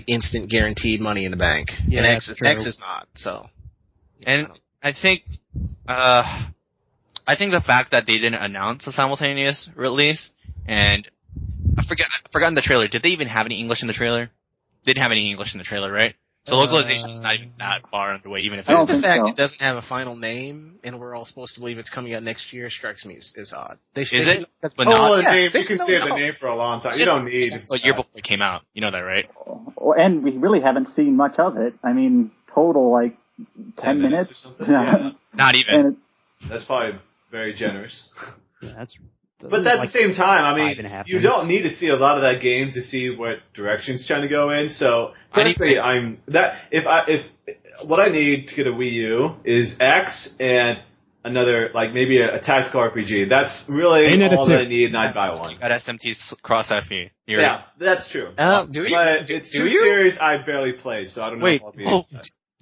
instant guaranteed money in the bank. Yeah, and X is not, so. And I think I think the fact that they didn't announce a simultaneous release, and I forgot in the trailer. Did they even have any English in the trailer? Didn't have any English in the trailer, right? So localization is not even that far underway, even if just the fact it doesn't have a final name, and we're all supposed to believe it's coming out next year, strikes me as odd. Is it? But not, name, you can say the name for a long time. You don't need a year before it came out. You know that, right? And we really haven't seen much of it. I mean, total, like, 10 minutes? Or something? Yeah. Not even. That's probably very generous. Yeah, but at the same time, I mean, you don't need to see a lot of that game to see what direction it's trying to go in. So personally, if what I need to get a Wii U is X and another, like maybe a tactical RPG. That's really all that I need, and I'd buy one. You got SMT's Cross FE. Yeah, that's true. Do you? But it's two series I barely played, so I don't know if I'll be.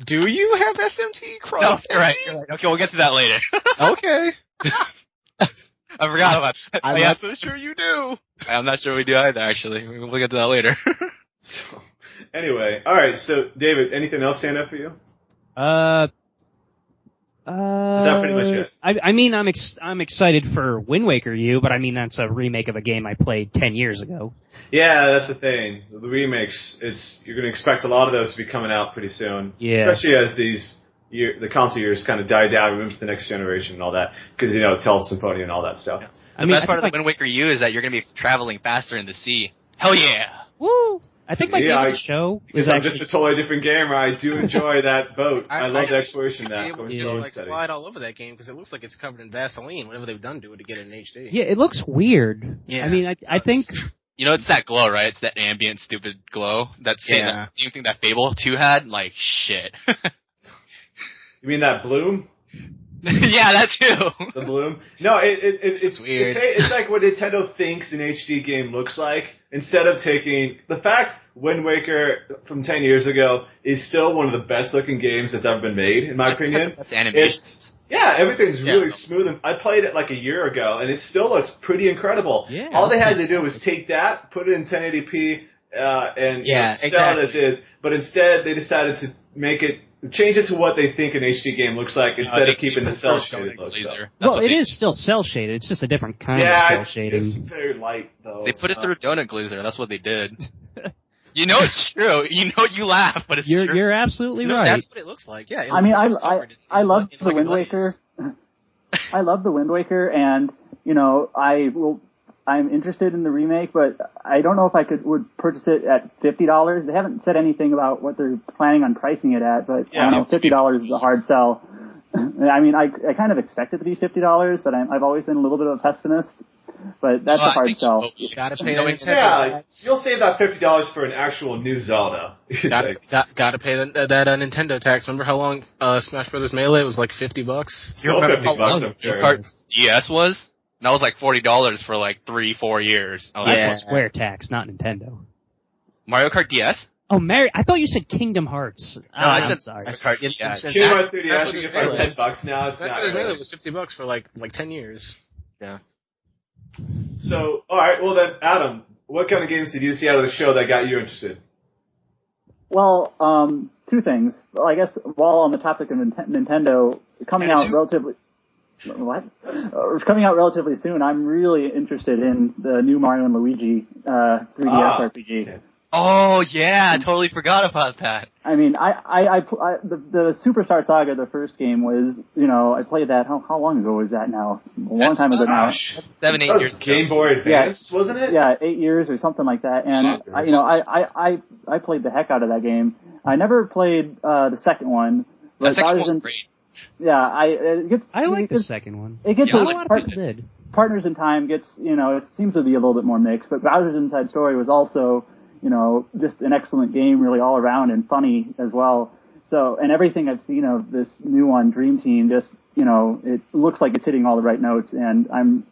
Do you have SMT Cross? No, you're right. Okay, we'll get to that later. Okay. I forgot about that. I'm not so sure you do. I'm not sure we do either, actually. We'll get to that later. So, anyway, all right. So, David, anything else stand up for you? Is that pretty much it? I mean, I'm excited for Wind Waker U, but I mean that's a remake of a game I played 10 years ago. Yeah, that's the thing. The remakes, you're going to expect a lot of those to be coming out pretty soon. Yeah. Especially as the console years kind of die down, moves to the next generation and all that, because Tales Symphony and all that stuff. Yeah. The best part of the Wind Waker U is that you're going to be traveling faster in the sea. Hell yeah! Woo! I think my favorite show is I'm just a totally different gamer. I do enjoy that boat. I love the exploration of that. Slide all over that game because it looks like it's covered in Vaseline. Whatever they've done to it to get it in HD. Yeah, it looks weird. Yeah. I mean, I think. It's that glow, right? It's that ambient, stupid glow. That same thing that Fable 2 had. Like shit. You mean that bloom? Yeah, that too. The bloom? No, it's weird. It's like what Nintendo thinks an HD game looks like. Instead of taking the fact Wind Waker from 10 years ago is still one of the best looking games that's ever been made, in my opinion. That's animation. Everything's really smooth. And I played it like a year ago, and it still looks pretty incredible. Yeah, all they had to do was take that, put it in 1080p, and sell it as is. But instead, they decided to change it to what they think an HD game looks like instead of keeping the cell-shaded look. Well, it is still cell-shaded. It's just a different kind of cell-shading. It's very light, though. They put it through donut glazer. That's what they did. It's true. You laugh, but it's true. You're absolutely right. That's what it looks like. Yeah. I mean, I love the Wind Waker. I love the Wind Waker, and I'm interested in the remake, but I don't know if I would purchase it at $50. They haven't said anything about what they're planning on pricing it at, but I don't know, $50 is a hard sell. I mean, I kind of expect it to be $50, but I've always been a little bit of a pessimist. But that's a hard sell. You gotta pay that. Yeah, you'll save that $50 for an actual new Zelda. Gotta pay that Nintendo tax. Remember how long Smash Brothers Melee was like $50? Still $50, I'm sure. Kart DS was? That was like $40 for like 3-4 years. Oh, that's a Square tax, not Nintendo. Mario Kart DS? Oh, I thought you said Kingdom Hearts. No, I said sorry. Kart DS. Kingdom Hearts 3DS, you get for $10 now. It's not really. It was $50 for like 10 years. Yeah. So, all right. Well, then, Adam, what kind of games did you see out of the show that got you interested? Well, two things. Well, I guess while on the topic of Nintendo, coming out relatively soon, I'm really interested in the new Mario and Luigi 3DS RPG. Oh yeah, I totally forgot about that. I mean, the Superstar Saga, the first game was, I played that. How long ago was that now? A long time ago now. 7-8 years. Game Boy Advance, wasn't it? Yeah, 8 years or something like that. And I played the heck out of that game. I never played the second one. The second one was great. Yeah, I like the second one. It gets a lot of people did. Partners in Time gets, it seems to be a little bit more mixed, but Bowser's Inside Story was also, just an excellent game, really all around, and funny as well. So, and everything I've seen of this new one, Dream Team, just, it looks like it's hitting all the right notes, and I'm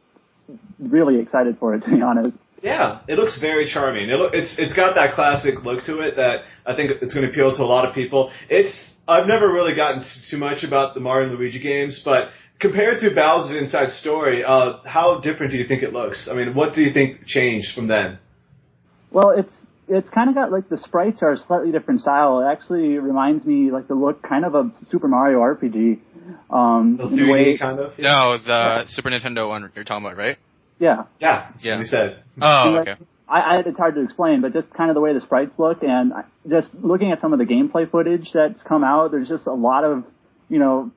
really excited for it, to be honest. Yeah, it looks very charming. It's got that classic look to it that I think it's going to appeal to a lot of people. I've never really gotten too much about the Mario and Luigi games, but compared to Bowser's Inside Story, how different do you think it looks? I mean, what do you think changed from then? Well, it's kind of got like the sprites are a slightly different style. It actually reminds me like the look kind of a Super Mario RPG. The 3D kind of? Yeah. No, the Super Nintendo one you're talking about, right? Yeah. Yeah, that's what we said. Oh, okay. It's hard to explain, but just kind of the way the sprites look, and just looking at some of the gameplay footage that's come out, there's just a lot of,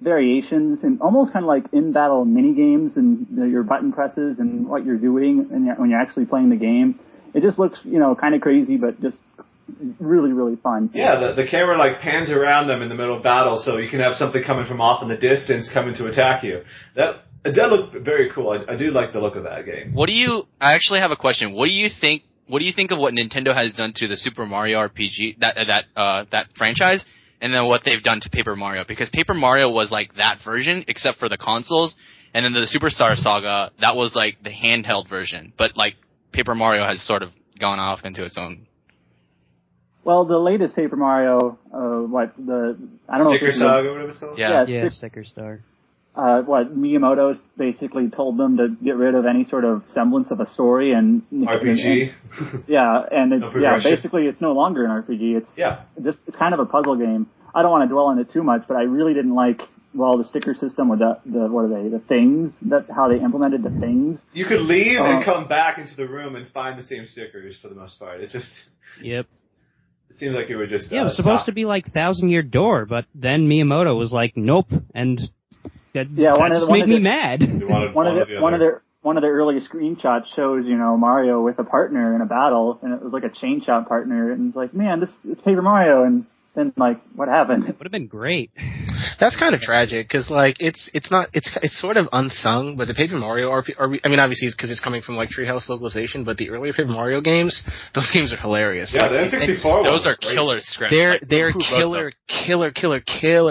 variations and almost kind of like in-battle mini-games and your button presses and what you're doing when you're actually playing the game. It just looks, kind of crazy, but just really, really fun. Yeah, the camera like pans around them in the middle of battle, so you can have something coming from off in the distance coming to attack you. It does look very cool. I do like the look of that game. I actually have a question. What do you think of what Nintendo has done to the Super Mario RPG, that franchise, and then what they've done to Paper Mario? Because Paper Mario was like that version, except for the consoles, and then the Superstar Saga, that was like the handheld version. But like Paper Mario has sort of gone off into its own. Well, the latest Paper Mario, I don't know. Sticker Saga, whatever it's called? Yeah, Sticker Star. Miyamoto basically told them to get rid of any sort of semblance of a story and RPG. Basically it's no longer an RPG. It's kind of a puzzle game. I don't want to dwell on it too much, but I really didn't like the sticker system with the things, how they implemented the things. You could leave and come back into the room and find the same stickers for the most part. It just Yep. It seems like it would just it was supposed to be like 1,000-Year Door, but then Miyamoto was like, nope, and that just made me mad. One of the early screenshots shows, Mario with a partner in a battle, and it was like a chain shot partner, and it's like, man, it's Paper Mario, and then like, what happened? It would have been great. That's kind of tragic, because like it's sort of unsung, but the Paper Mario obviously because it's coming from like Treehouse localization, but the earlier Paper Mario games, those games are hilarious. Yeah, the N64 those are killer scripts. They're killer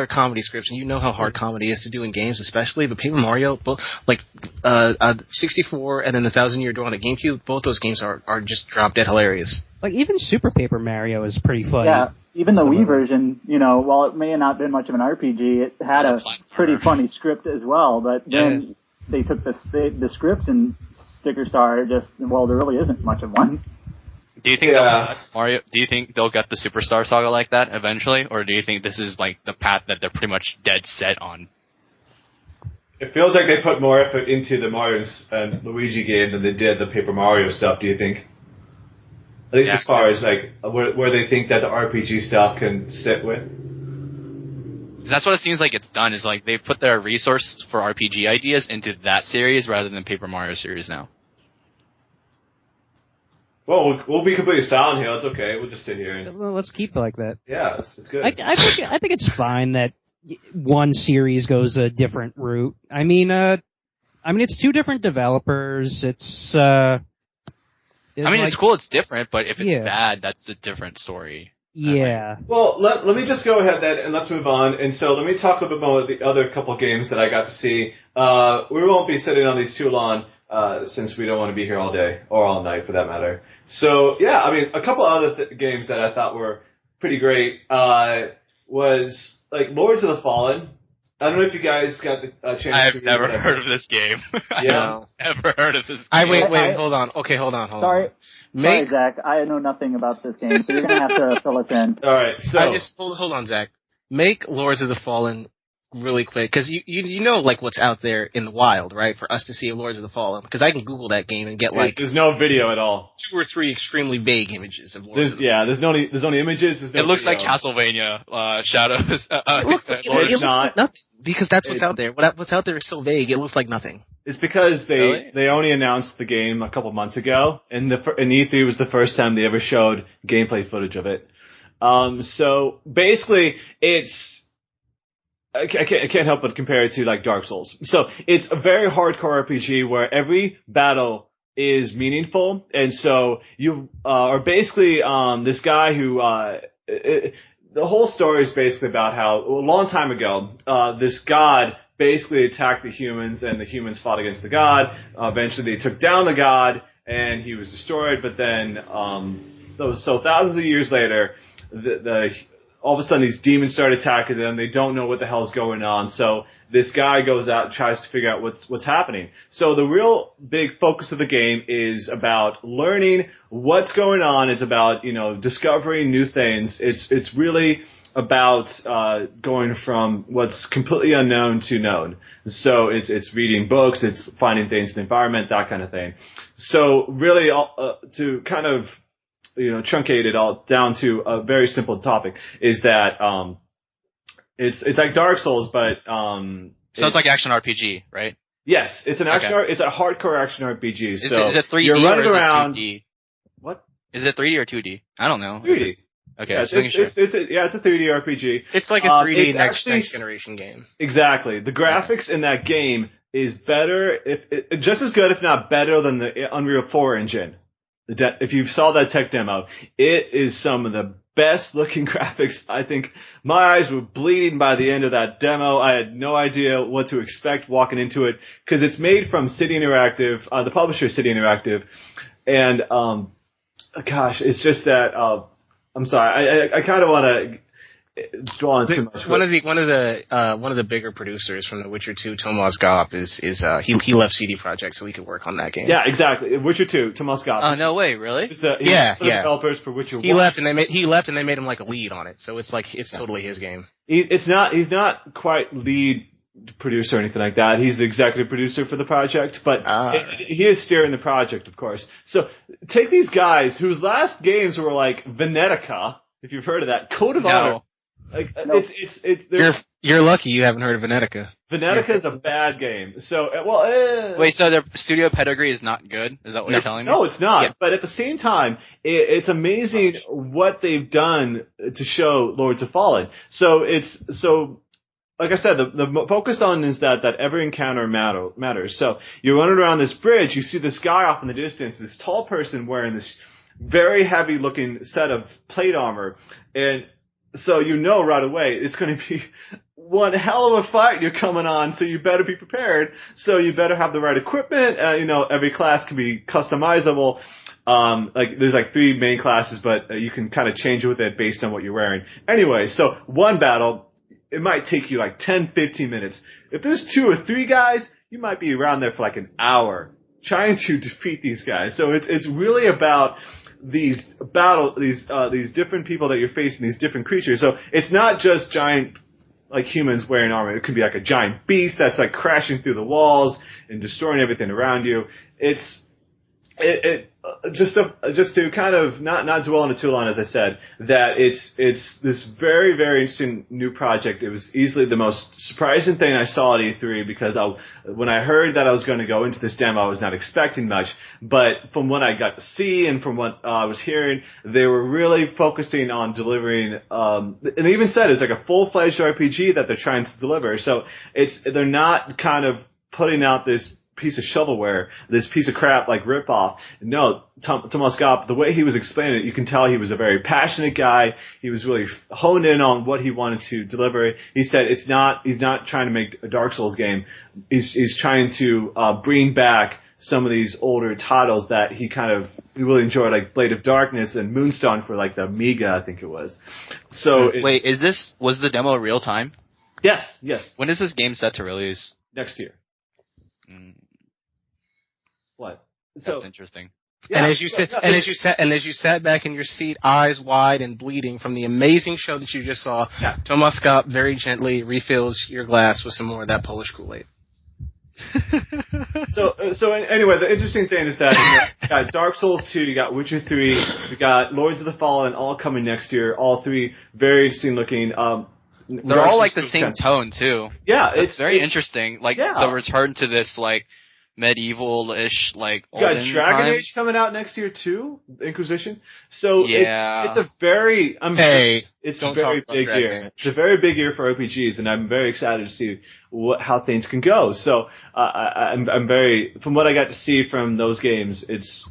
comedy scripts, and you know how hard comedy is to do in games, especially. But Paper Mario, 64 and then the 1,000-Year Door on the GameCube, both those games are just drop dead hilarious. Like even Super Paper Mario is pretty funny. Yeah. Even the Wii version, while it may have not been much of an RPG, it had a pretty funny script as well. But then they took the script and Sticker Star there really isn't much of one. Do you think Do you think they'll get the Superstar Saga like that eventually, or do you think this is like the path that they're pretty much dead set on? It feels like they put more effort into the Mario and Luigi game than they did the Paper Mario stuff. Do you think? At least as far as like where they think that the RPG stuff can sit with. That's what it seems like it's done. Is like they've put their resources for RPG ideas into that series rather than Paper Mario series now. Well, we'll be completely silent here. It's okay. We'll just sit here. And let's keep it like that. Yeah, it's good. I think it's fine that one series goes a different route. I mean, it's two different developers. It's it's cool, it's different, but if it's bad, that's a different story. Yeah. Well, let me just go ahead then, and let's move on. And so let me talk a bit more about the other couple games that I got to see. We won't be sitting on these too long, since we don't want to be here all day, or all night for that matter. So, yeah, a couple other games that I thought were pretty great was, like, Lords of the Fallen. I don't know if you guys got the chance I've never heard of this game. Yeah. I've never heard of this game. Wait, hold on. Okay, hold on. Sorry, Zach. I know nothing about this game, so you're going to have to fill us in. All right, so... Hold on, Zach. Make Lords of the Fallen really quick, because you know like what's out there in the wild, right? For us to see Lords of the Fallen, because I can Google that game and get like there's no video at all. 2 or 3 extremely vague images of Lords. There's only images. There's no it looks video. like Castlevania Shadows. It looks like nothing, because that's what's out there. What's out there is so vague. It looks like nothing. It's because they only announced the game a couple months ago, and E3 was the first time they ever showed gameplay footage of it. So basically, it's. I can't help but compare it to like Dark Souls. So it's a very hardcore RPG where every battle is meaningful, and so you are basically this guy who the whole story is basically about how a long time ago this god basically attacked the humans, and the humans fought against the god. Eventually, they took down the god, and he was destroyed. But then, so thousands of years later, all of a sudden these demons start attacking them. They don't know what the hell's going on. So this guy goes out and tries to figure out what's happening. So the real big focus of the game is about learning what's going on. It's about, discovering new things. It's really about going from what's completely unknown to known. So it's reading books, it's finding things in the environment, that kind of thing. So really, to kind of truncate it all down to a very simple topic, is that it's like Dark Souls, but so it's like action RPG, right? Yes, it's an action. It's a hardcore action RPG. Is it 3D you're running or around. Is it 2D? What? Is it 3D or 2D? I don't know. 3D. Okay, yeah, it's a 3D RPG. It's like a 3D next generation game. Exactly. The graphics in that game is better, just as good, if not better, than the Unreal 4 engine. If you saw that tech demo, it is some of the best looking graphics. I think my eyes were bleeding by the end of that demo. I had no idea what to expect walking into it, because it's made from City Interactive, the publisher City Interactive, and gosh, it's just that. I'm sorry. I kind of want to go on too much. One of the bigger producers from The Witcher 2, Tomas Gop, he left CD Projekt so he could work on that game. Yeah, exactly. Witcher 2, Tomas Gop. Oh, no way, really? He's the developers for Witcher 1. He left and they made him like a lead on it. So it's totally his game. He's not quite lead producer or anything like that. He's the executive producer for the project, but he is steering the project, of course. So take these guys whose last games were like Venetica, if you've heard of that, Code of Honor. Like you're lucky you haven't heard of Venetica. Venetica is a bad game. So wait, so their studio pedigree is not good? Is that what you're telling me? No, it's not. Yeah. But at the same time, it's amazing what they've done to show Lords of Fallen. So like I said, the focus on is that every encounter matters. So you're running around this bridge, you see this guy off in the distance, this tall person wearing this very heavy looking set of plate armor, and so right away it's going to be one hell of a fight you're coming on, so you better be prepared. So you better have the right equipment. Every class can be customizable. There's 3 main classes, but you can kind of change it with it based on what you're wearing. Anyway, so one battle, it might take you 10, 15 minutes. If there's 2 or 3 guys, you might be around there for an hour trying to defeat these guys. So it's really about these different people that you're facing, these different creatures. So it's not just giant humans wearing armor. It could be a giant beast that's crashing through the walls and destroying everything around you. Just to kind of not dwell on it too long, as I said, that it's this very, very interesting new project. It was easily the most surprising thing I saw at E3, because when I heard that I was going to go into this demo, I was not expecting much. But from what I got to see and from what I was hearing, they were really focusing on delivering. And they even said it's a full-fledged RPG that they're trying to deliver. So they're not kind of putting out this piece of shovelware, this piece of crap ripoff. No, Tomas Gop, the way he was explaining it, you can tell he was a very passionate guy. He was really honed in on what he wanted to deliver. He said he's not trying to make a Dark Souls game. He's trying to bring back some of these older titles that he really enjoyed, like Blade of Darkness and Moonstone for the Amiga, I think it was. So wait, was the demo real time? Yes. When is this game set to release? Next year. What? That's interesting. Yeah, and as you sat back in your seat, eyes wide and bleeding from the amazing show that you just saw, Tomas Gop very gently refills your glass with some more of that Polish Kool-Aid. So anyway, the interesting thing is that you got Dark Souls 2, you got Witcher 3, you got Lords of the Fallen, all coming next year. All 3 very interesting looking. They're all the same tone too. Yeah, it's very interesting. The return to this medieval-ish, you got Dragon Age coming out next year too, Inquisition. So it's a very it's a very big year. It's a very big year for RPGs, and I'm very excited to see how things can go. So I'm very, from what I got to see from those games, it's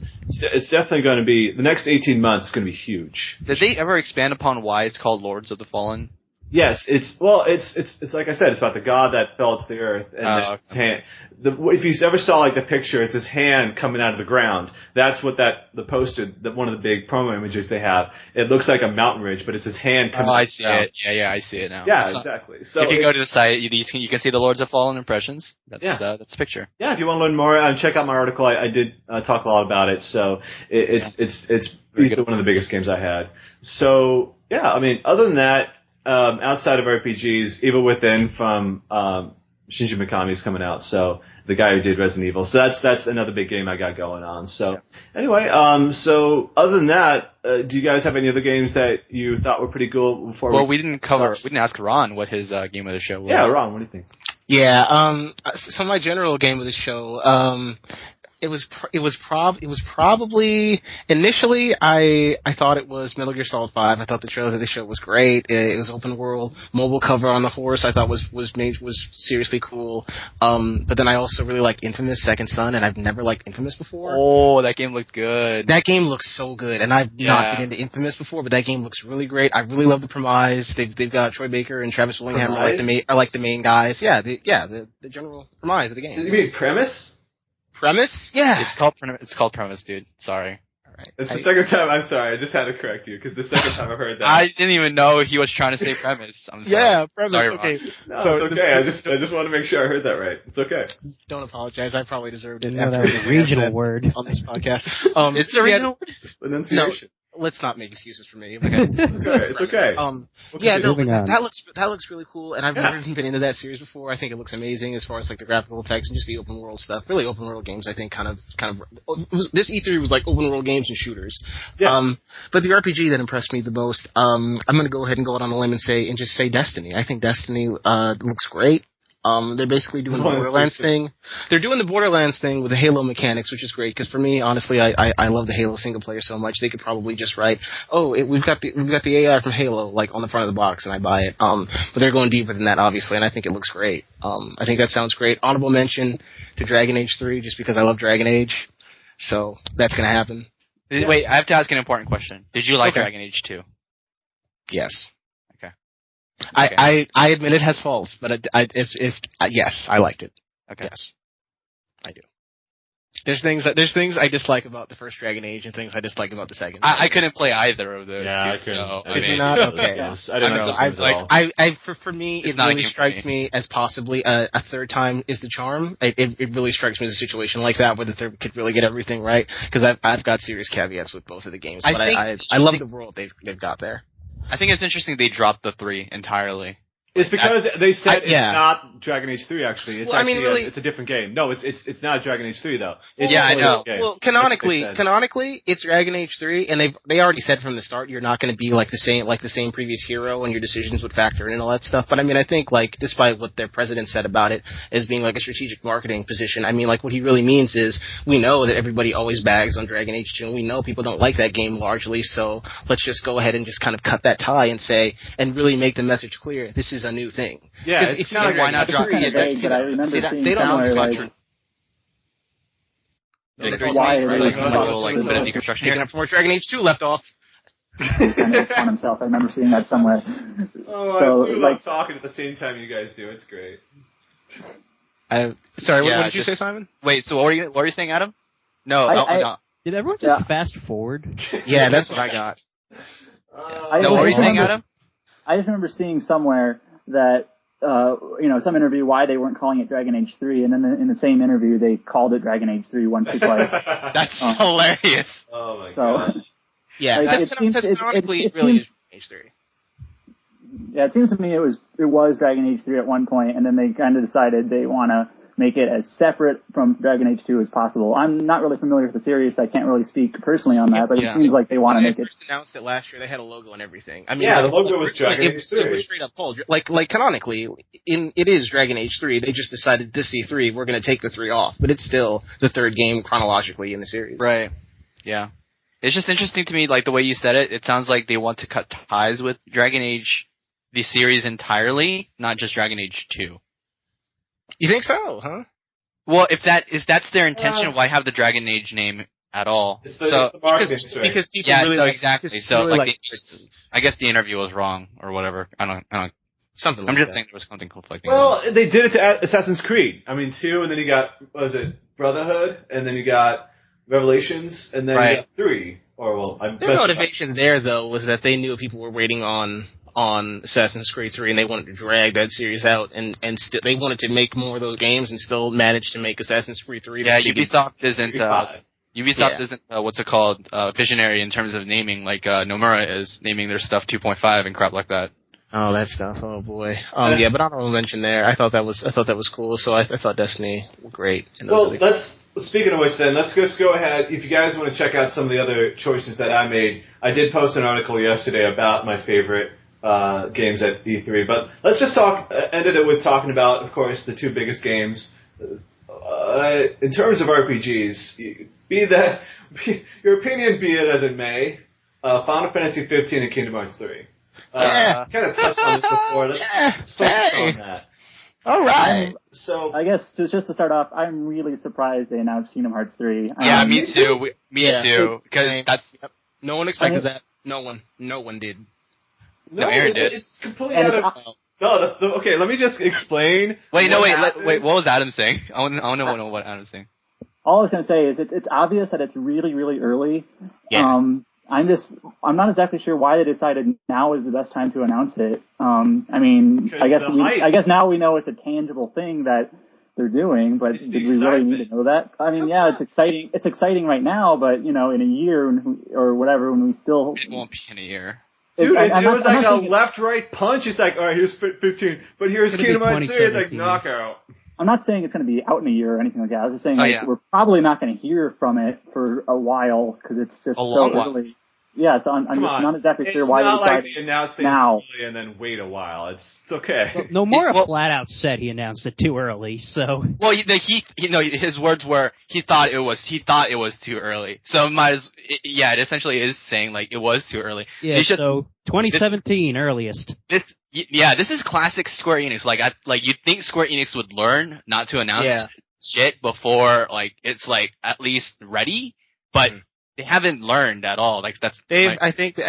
definitely going to be, the next 18 months is going to be huge. Did they ever expand upon why it's called Lords of the Fallen? Yes, it's like I said, it's about the god that fell to the earth, and his hand. If you ever saw like the picture, it's his hand coming out of the ground. That's what the poster, one of the big promo images they have. It looks like a mountain ridge, but it's his hand coming. Oh, I see it. Yeah, I see it now. Yeah, exactly. So if you go to the site, you can see the Lords of Fallen impressions. That's the picture. Yeah, if you want to learn more, check out my article. I did talk a lot about it. So it's easily one of the biggest games I had. So yeah, I mean, other than that. Outside of RPGs, Evil Within from Shinji Mikami is coming out, so the guy who did Resident Evil. So that's another big game I got going on. So anyway, so other than that, do you guys have any other games that you thought were pretty cool before? Well, we didn't ask Ron what his game of the show was. Yeah, Ron, what do you think? Yeah, so my general game of the show, it was probably initially I thought it was Metal Gear Solid 5. I thought the trailer of the show was great. It was open world, mobile cover on the horse. I thought was seriously cool. But then I also really liked Infamous Second Son, and I've never liked Infamous before. Oh, that game looked good. That game looks so good, and I've not been into Infamous before, but that game looks really great. I really love the premise. They've got Troy Baker and Travis Willingham are like the main guys. Yeah, the general premise of the game. Did you mean premise? Premise? Yeah. It's called Premise, dude. Sorry. All right. It's the second time. I'm sorry. I just had to correct you because the second time I heard that. I didn't even know he was trying to say Premise. I'm sorry. Yeah, Premise. Sorry, okay. No, so it's okay. I just want to make sure I heard that right. It's okay. Don't apologize. I probably deserved it. That was a regional word on this podcast. It's a regional word. Enunciation. No. Let's not make excuses for me. Okay. It's okay. That looks really cool, and I've never even been into that series before. I think it looks amazing as far as like the graphical effects and just the open world stuff. Really, open world games, I think, this E3 was like open world games and shooters. Yeah. But the RPG that impressed me the most, I'm going to go ahead and go out on a limb and say Destiny. I think Destiny looks great. They're basically doing the Borderlands thing. They're doing the Borderlands thing with the Halo mechanics, which is great, because for me, honestly, I love the Halo single player so much, they could probably just write, we've got the AI from Halo, like, on the front of the box, and I buy it. But they're going deeper than that, obviously, and I think it looks great. I think that sounds great. Honorable mention to Dragon Age 3, just because I love Dragon Age. So, that's gonna happen. Wait, I have to ask an important question. Did you like Dragon Age 2? Yes. Okay. I admit it has faults, but yes, I liked it. Okay. Yes, I do. There's things I dislike about the first Dragon Age and things I dislike about the second. I couldn't play either of those. Yeah, two, Did you not? Okay. I didn't know. For me, it really strikes me as possibly a third time is the charm. It really strikes me as a situation like that where the third could really get everything right, because I've got serious caveats with both of the games, but I love the world they've got there. I think it's interesting they dropped the 3 entirely. It's because they said it's not Dragon Age 3, actually. It's it's a different game. No, it's not Dragon Age 3, though. I know. Well, canonically, it's Dragon Age 3, and they already said from the start you're not going to be like the same previous hero, and your decisions would factor in and all that stuff. But I mean, I think, like, despite what their president said about it as being like a strategic marketing position, I mean, like, what he really means is we know that everybody always bags on Dragon Age 2, and we know people don't like that game largely, so let's just go ahead and just kind of cut that tie and really make the message clear. This is a new thing. Yeah, if you why not drop it? But I remember seeing somewhere like. Picking up from where Dragon Age 2 left off. Kind of on himself. I remember seeing that somewhere. Oh, I do love talking at the same time you guys do. It's great. Sorry, what did you say, Simon? Wait, so what were you saying, Adam? No. Did everyone just fast forward? Yeah, that's what I got. What were you saying, Adam? I just remember seeing somewhere that, some interview why they weren't calling it Dragon Age 3, and then in the same interview they called it Dragon Age 3 once or twice. That's hilarious. Oh my god. Yeah, like, canonically really is Dragon Age 3. Yeah, it seems to me it was Dragon Age 3 at one point, and then they kind of decided they want to make it as separate from Dragon Age 2 as possible. I'm not really familiar with the series, so I can't really speak personally on that, but it seems like they want to make it. When they first announced it last year, they had a logo and everything. I mean, the logo was Dragon Age 3. It was straight up called. Like canonically, it is Dragon Age 3. They just decided this C3, we're going to take the 3 off, but it's still the third game chronologically in the series. Right. Yeah. It's just interesting to me, like the way you said it. It sounds like they want to cut ties with Dragon Age, the series entirely, not just Dragon Age 2. You think so, huh? Well, if that's their intention, why have the Dragon Age name at all? It's the because people really exactly. So I guess the interview was wrong or whatever. I don't Something like I'm just that. saying there was something conflicting. Well, they did it to Assassin's Creed. I mean, 2, and then you got, what was it, Brotherhood, and then you got Revelations, and then you got 3. Or, well, their motivation there, though, was that they knew people were waiting on Assassin's Creed 3, and they wanted to drag that series out, and they wanted to make more of those games and still manage to make Assassin's Creed 3. Yeah, Ubisoft isn't what's it called, visionary in terms of naming, like Nomura is naming their stuff 2.5 and crap like that. Oh, that stuff. Oh boy. Yeah, but honorable mention there. I thought that was cool. So I thought Destiny was great. Well, speaking of which, then let's just go ahead. If you guys want to check out some of the other choices that I made, I did post an article yesterday about my favorite games at E3. But let's just ended it with talking about, of course, the 2 biggest games. In terms of RPGs, your opinion be it as it may, Final Fantasy 15 and Kingdom Hearts 3. Kind of touched on this before. Let's focus on that. All right. So I guess just to start off, I'm really surprised they announced Kingdom Hearts 3. Yeah, me too. Me too. Because no one expected that. No one did. No, Aaron did. It's completely out of. No, okay. Let me just explain. Wait. What was Adam saying? I want to know what Adam's saying. All I was going to say is it's obvious that it's really, really early. Yeah. I'm not exactly sure why they decided now is the best time to announce it. I mean, I guess now we know it's a tangible thing that they're doing, but did we really need to know that? I mean, yeah, it's exciting. It's exciting right now, but in a year or whatever, when we still. It won't be in a year. Dude, it was like a left-right punch. It's like, all right, here's 15, but here's Kingdom Hearts 3. It's like knockout. I'm not saying it's going to be out in a year or anything like that. I was just saying we're probably not going to hear from it for a while because it's just so early. Yeah, so I'm just not exactly sure why they decided they announced things now early and then wait a while. It's okay. Well, Nomura flat out said he announced it too early. So his words were he thought it was too early. So it essentially is saying like it was too early. Yeah, so 2017 earliest. This is classic Square Enix. You'd think Square Enix would learn not to announce shit before it's at least ready, but. They haven't learned at all. I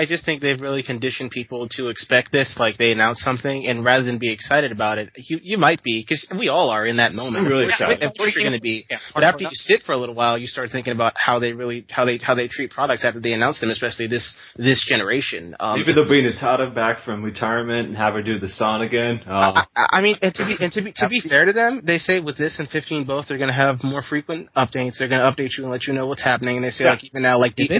just think they've really conditioned people to expect this. Like they announce something, and rather than be excited about it, you might be because we all are in that moment. I'm really excited. Of course you're going to be. But after you sit for a little while, you start thinking about how they treat products after they announce them, especially this generation. Maybe they'll bring Natada back from retirement and have her do the song again. I mean, to be fair to them, they say with this and 15 both, they're going to have more frequent updates. They're going to update you and let you know what's happening. And they say even now. They did.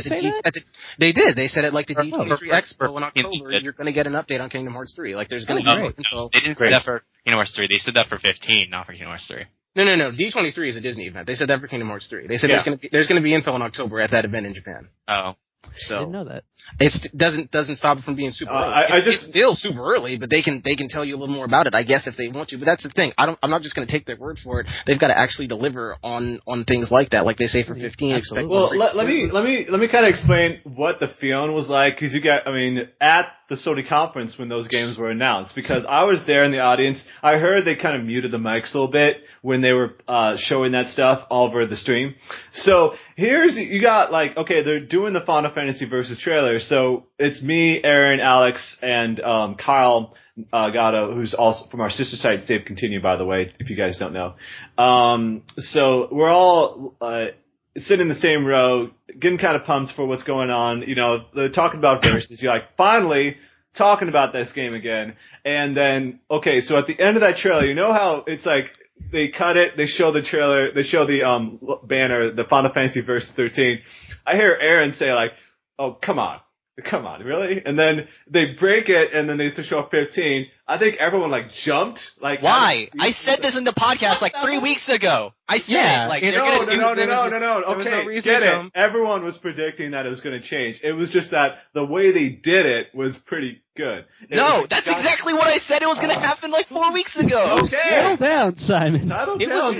They said it like the D23 Expo in October. You're going to get an update on Kingdom Hearts 3. Like there's going to be more info. They didn't say that for Kingdom Hearts 3. They said that for 15, not for Kingdom Hearts 3. No. D23 is a Disney event. They said that for Kingdom Hearts 3. They said there's going to be info in October at that event in Japan. Oh. So I didn't know that. It doesn't stop it from being super early. It's still super early, but they can tell you a little more about it, I guess, if they want to. But that's the thing. I'm not just going to take their word for it. They've got to actually deliver on things like that, like they say for 15. Expect. Well, let me kind of explain what the feeling was like because at the Sony conference when those games were announced, because I was there in the audience. I heard they kind of muted the mics a little bit when they were showing that stuff all over the stream. So you got they're doing the Final Fantasy Versus trailer. So it's me, Aaron, Alex, and Kyle Gatto, who's also from our sister site, Save Continue, by the way, if you guys don't know. So we're all sitting in the same row, getting kind of pumped for what's going on. They're talking about Versus. You're like, finally talking about this game again. And then, so at the end of that trailer, you know how it's like, they cut it, they show the trailer, they show the banner, the Final Fantasy Versus 13. I hear Aaron say oh, come on, really? And then they break it, and then they show up 15. I think everyone jumped. Why? I said this in the podcast 3 weeks ago. I said no. Okay, get it. Everyone was predicting that it was going to change. It was just that the way they did it was pretty good. That's exactly what I said. It was going to happen 4 weeks ago. Okay. Settle down, Simon.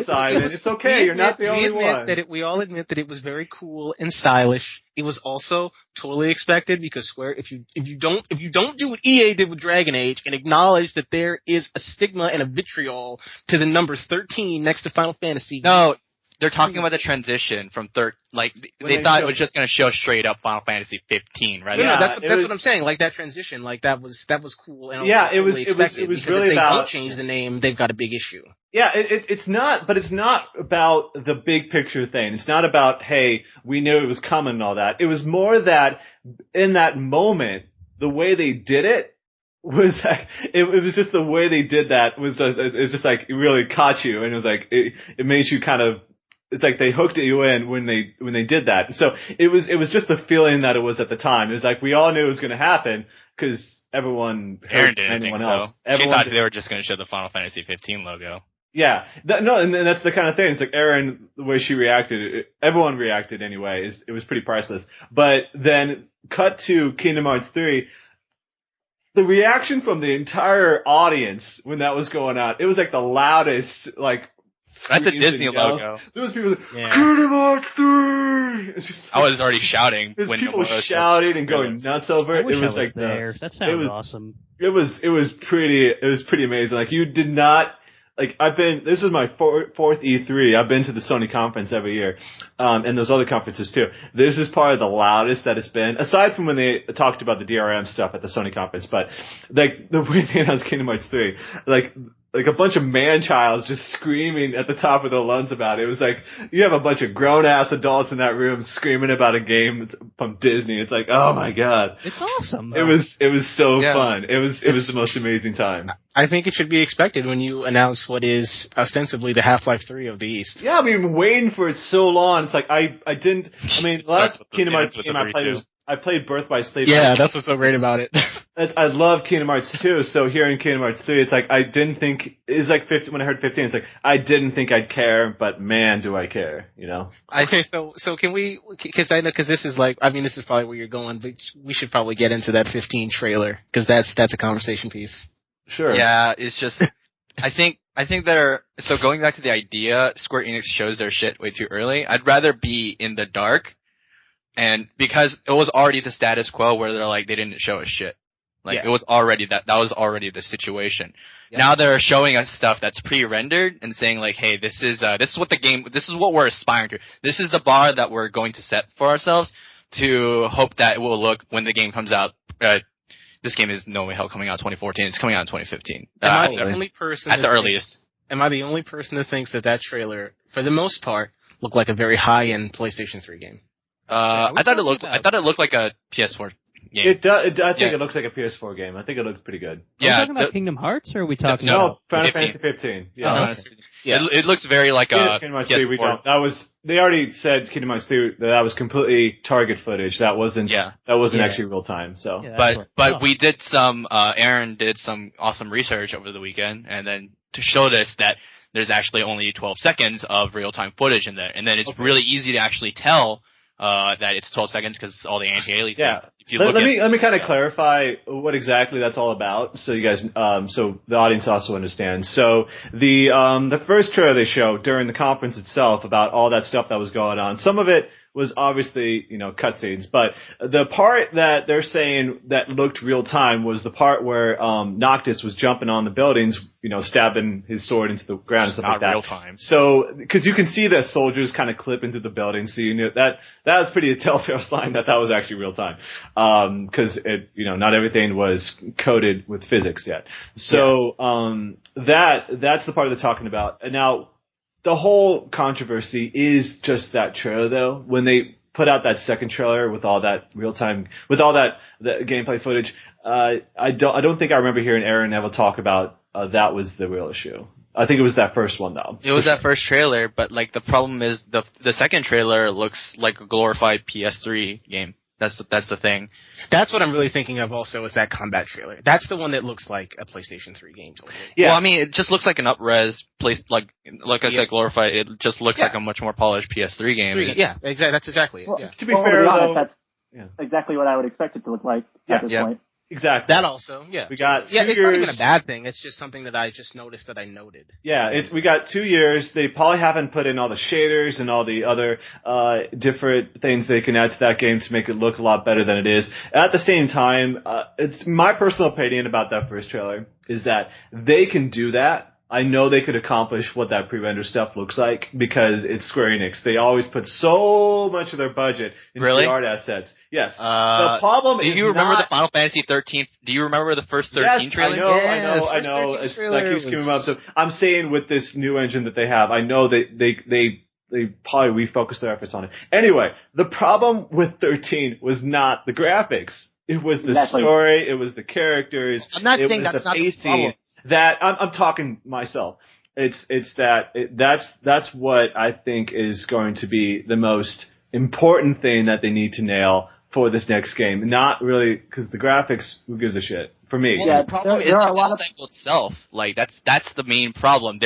Simon. It's okay. You're not the only one. We all admit that it was very cool and stylish. It was also totally expected because Square, if you don't do what EA did with Dragon Age and acknowledge that there is a stigma and a vitriol to the numbers 13 next to Final Fantasy. No, They're talking about the transition from they thought it was just going to show straight up Final Fantasy 15, right? No, that's what I'm saying. Like that transition, like that was cool. And it was really if they about don't change the name, they've got a big issue. Yeah, it's not about the big picture thing. It's not about, hey, we knew it was coming and all that. It was more that in that moment, the way they did it was like, it was just the way they did that was, it's just like, it really caught you, and it was like, it made you kind of, it's like they hooked you in when they did that. So it was just the feeling that it was at the time. It was like, we all knew it was going to happen, because everyone, Aaron didn't think else. So. She thought they were just going to show the Final Fantasy 15 logo. Yeah, and that's the kind of thing. It's like Erin, the way she reacted, everyone reacted anyway. It was pretty priceless. But then cut to Kingdom Hearts 3. The reaction from the entire audience when that was going on, it was like the loudest, like, at the Disney logo. There was people like, Kingdom Hearts 3! It's just, I was already shouting. When people shouting and going nuts over it. It was like there. That sounds awesome. It was pretty amazing. Like, you did not, like, this is my fourth E3. I've been to the Sony conference every year, and those other conferences too. This is probably the loudest that it's been, aside from when they talked about the DRM stuff at the Sony conference. But, like, the way they announced Kingdom Hearts 3, like a bunch of man-childs just screaming at the top of their lungs about it. It was like, you have a bunch of grown-ass adults in that room screaming about a game from Disney. It's like, oh my god. It's awesome. It was so fun. It was the most amazing time. I think it should be expected when you announce what is ostensibly the Half-Life 3 of the East. Yeah, I've been waiting for it so long. It's like, the last Kingdom Hearts game I played Birth by Sleep. Yeah, that's what's so great about it. I love Kingdom Hearts 2, so hearing Kingdom Hearts 3, it's like, I didn't think, it's like 15, when I heard 15, it's like, I didn't think I'd care, but man, do I care, you know? Okay, so can we, because this is like, this is probably where you're going, but we should probably get into that 15 trailer, because that's a conversation piece. Sure. Yeah, it's just, I think so going back to the idea, Square Enix shows their shit way too early. I'd rather be in the dark, and because it was already the status quo where they're like, they didn't show us shit. It was already that was already the situation. Yeah. Now they're showing us stuff that's pre-rendered and saying like, hey, this is what we're aspiring to. This is the bar that we're going to set for ourselves to hope that it will look when the game comes out. This game is no way hell coming out 2014. It's coming out in 2015. Am I the only person at the earliest? Am I the only person that thinks that trailer, for the most part, looked like a very high-end PlayStation 3 game? I thought it looked like a PS4 game. It does. I think it looks like a PS4 game. I think it looks pretty good. Are we talking about Kingdom Hearts, or are we talking about Final Fantasy 15? Yeah. Okay. Yeah. It looks very like a Kingdom Hearts 3. They already said Kingdom Hearts 3 that was completely target footage. That wasn't actually real time. So, but we did some. Aaron did some awesome research over the weekend, and then to show us that there's actually only 12 seconds of real time footage in there, and then it's really easy to actually tell that it's 12 seconds because all the anti-aliasing. Yeah. Let me kind of clarify what exactly that's all about, so you guys, so the audience also understands. So the first trailer they showed during the conference itself about all that stuff that was going on, some of it was obviously, cutscenes, but the part that they're saying that looked real time was the part where Noctis was jumping on the buildings, stabbing his sword into the ground and stuff like that. Not real time. So, because you can see the soldiers kind of clip into the building, so you knew that was pretty a telltale sign that was actually real time. Because not everything was coded with physics yet. So, that's the part they're talking about. And now, the whole controversy is just that trailer, though. When they put out that second trailer with all that real time, with all that the gameplay footage, I don't think I remember hearing Aaron ever talk about that was the real issue. I think it was that first one, though. It was that first trailer, but the problem is the second trailer looks like a glorified PS3 game. That's the thing. That's what I'm really thinking of also is that combat trailer. That's the one that looks like a PlayStation 3 game totally. Yeah. Well, it just looks like an up-res like I said, glorified. It just looks like a much more polished PS3 game. Yeah, exactly. That's exactly it. Well, yeah. To be fair, though, that's exactly what I would expect it to look like at this point. Exactly. That also, yeah. We got 2 years. It's not even a bad thing. It's just something that I just noticed that I noted. Yeah, we got 2 years. They probably haven't put in all the shaders and all the other different things they can add to that game to make it look a lot better than it is. At the same time, it's my personal opinion about that first trailer is that they can do that. I know they could accomplish what that pre-render stuff looks like because it's Square Enix. They always put so much of their budget into the art assets. Yes. The problem is do you remember the Final Fantasy 13? Do you remember the first 13 trailer? I know. That keeps coming up. So I'm saying with this new engine that they have, I know they probably refocused their efforts on it. Anyway, the problem with 13 was not the graphics. It was the story. It was the characters. I'm not saying that's not the problem. That I'm talking myself. That's what I think is going to be the most important thing that they need to nail for this next game. Not really because the graphics. Who gives a shit? For me, the problem is the cycle itself. Like that's the main problem.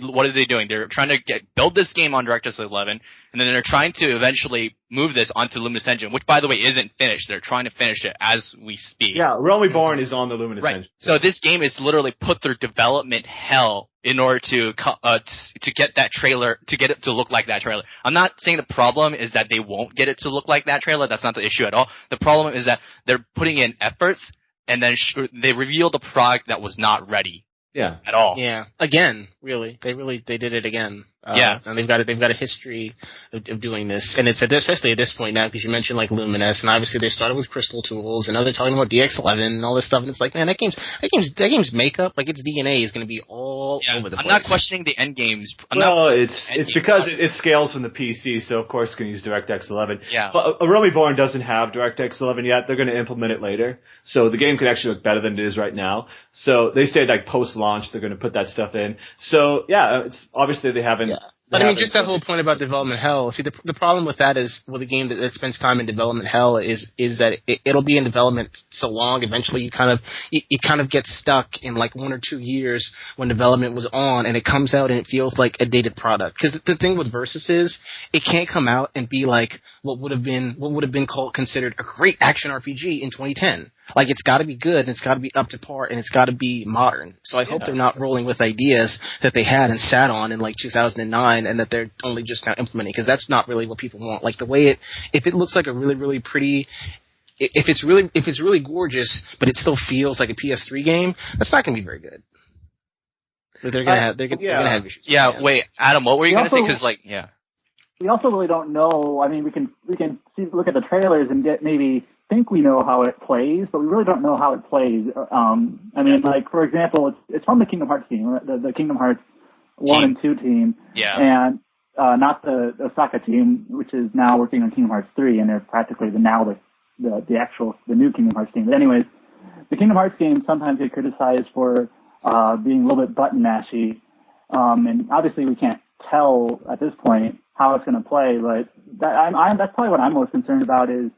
What are they doing? They're trying to build this game on DirectX 11, and then they're trying to eventually move this onto Luminous Engine, which by the way isn't finished. They're trying to finish it as we speak. Yeah, Realm Reborn is on the Luminous Engine. So this game is literally put through development hell in order to get that trailer, to get it to look like that trailer. I'm not saying the problem is that they won't get it to look like that trailer. That's not the issue at all. The problem is that they're putting in efforts and then they revealed a product that was not ready. Yeah. At all. Yeah. Again, really. They did it again. And they've got a history of doing this, and it's especially at this point now because you mentioned like Luminous, and obviously they started with Crystal Tools, and now they're talking about DX11 and all this stuff, and it's like, man, that game's makeup, like its DNA is going to be all over the place. I'm not questioning the end games. It's because it scales from the PC, so of course it's going to use DirectX 11. Yeah. But Realm Reborn doesn't have DirectX 11 yet. They're going to implement it later, so the game could actually look better than it is right now. So they say like post-launch they're going to put that stuff in. So yeah, it's obviously they haven't. Yeah. But I mean, just that whole point about development hell. See, the problem with that is with a game that spends time in development hell is that it'll be in development so long. Eventually, you kind of get stuck in like 1 or 2 years when development was on, and it comes out and it feels like a dated product. Because the thing with Versus is it can't come out and be like what would have been considered a great action RPG in 2010. Like, it's got to be good, and it's got to be up to par, and it's got to be modern. So I hope they're not rolling with ideas that they had and sat on in, like, 2009, and that they're only just now implementing, because that's not really what people want. Like, the way if it looks like a really, really pretty, if it's really gorgeous, but it still feels like a PS3 game, that's not going to be very good. They're going to have issues. Yeah, wait, Adam, what were you going to say? Because, we also really don't know. I mean, we can look at the trailers and think we know how it plays, but we really don't know how it plays. I mean, like, for example, it's from the Kingdom Hearts team, the Kingdom Hearts 1 and 2 team. Yeah. And not the Osaka team, which is now working on Kingdom Hearts 3, and they're practically the new Kingdom Hearts team. But anyways, the Kingdom Hearts games sometimes get criticized for being a little bit button mashy. And obviously we can't tell at this point how it's going to play, but that's probably what I'm most concerned about is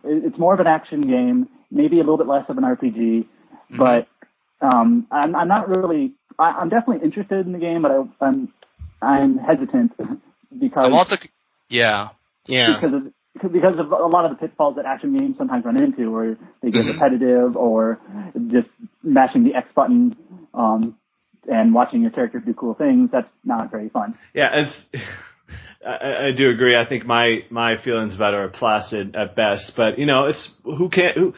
it's more of an action game, maybe a little bit less of an RPG, but I'm not really. I'm definitely interested in the game, but I'm hesitant because I'm also because of a lot of the pitfalls that action games sometimes run into, where they get repetitive or just mashing the X button and watching your character do cool things. That's not very fun. Yeah, I do agree. I think my feelings about it are placid at best, but it's who can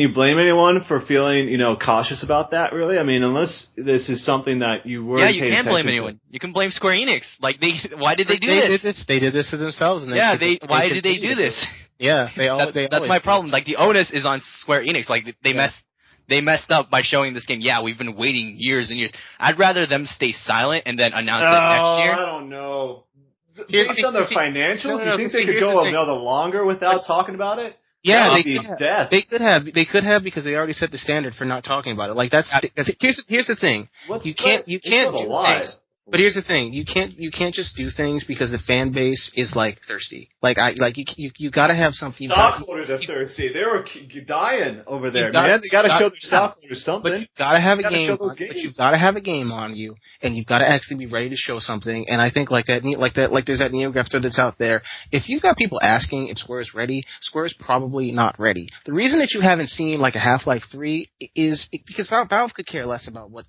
you blame anyone for feeling cautious about that? Really, I mean, unless this is something that you were. Yeah, you can't blame anyone. You can blame Square Enix. Like why did they do this? They did this to themselves, and why did they do this? Yeah, that's my problem. Like the onus is on Square Enix. Like they messed up by showing this game. Yeah, we've been waiting years and years. I'd rather them stay silent and then announce it next year. I don't know. Based on their financials, you think they could go another longer without talking about it? Yeah, they could have because they already set the standard for not talking about it. Like here's the thing. You can't do things. But here's the thing: you can't just do things because the fan base is like thirsty. You got to have something. Stockholders are thirsty. They were dying over there, man. They got to show their stockholders something. But you got to have a game. But you've got to have a game on you, and you've got to actually be ready to show something. And I think there's that NeoGaf thread that's out there. If you've got people asking if Square is ready, Square is probably not ready. The reason that you haven't seen like a Half-Life 3 is because Valve could care less about what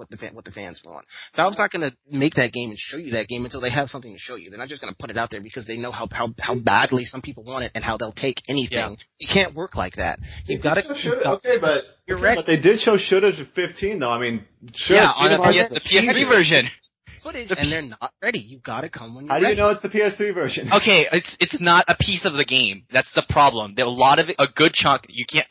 the fans want. Valve's not going to make that game and show you that game until they have something to show you. They're not just going to put it out there because they know how badly some people want it and how they'll take anything. Yeah. It can't work like that. You've got to. Okay, but but they did show Shooters 15 though. I mean, sure, yeah, on the PS3 version. Footage, and they're not ready. You got to come when you're ready. How do you know it's the PS3 version? Okay, it's not a piece of the game. That's the problem. There a lot of it, a good chunk.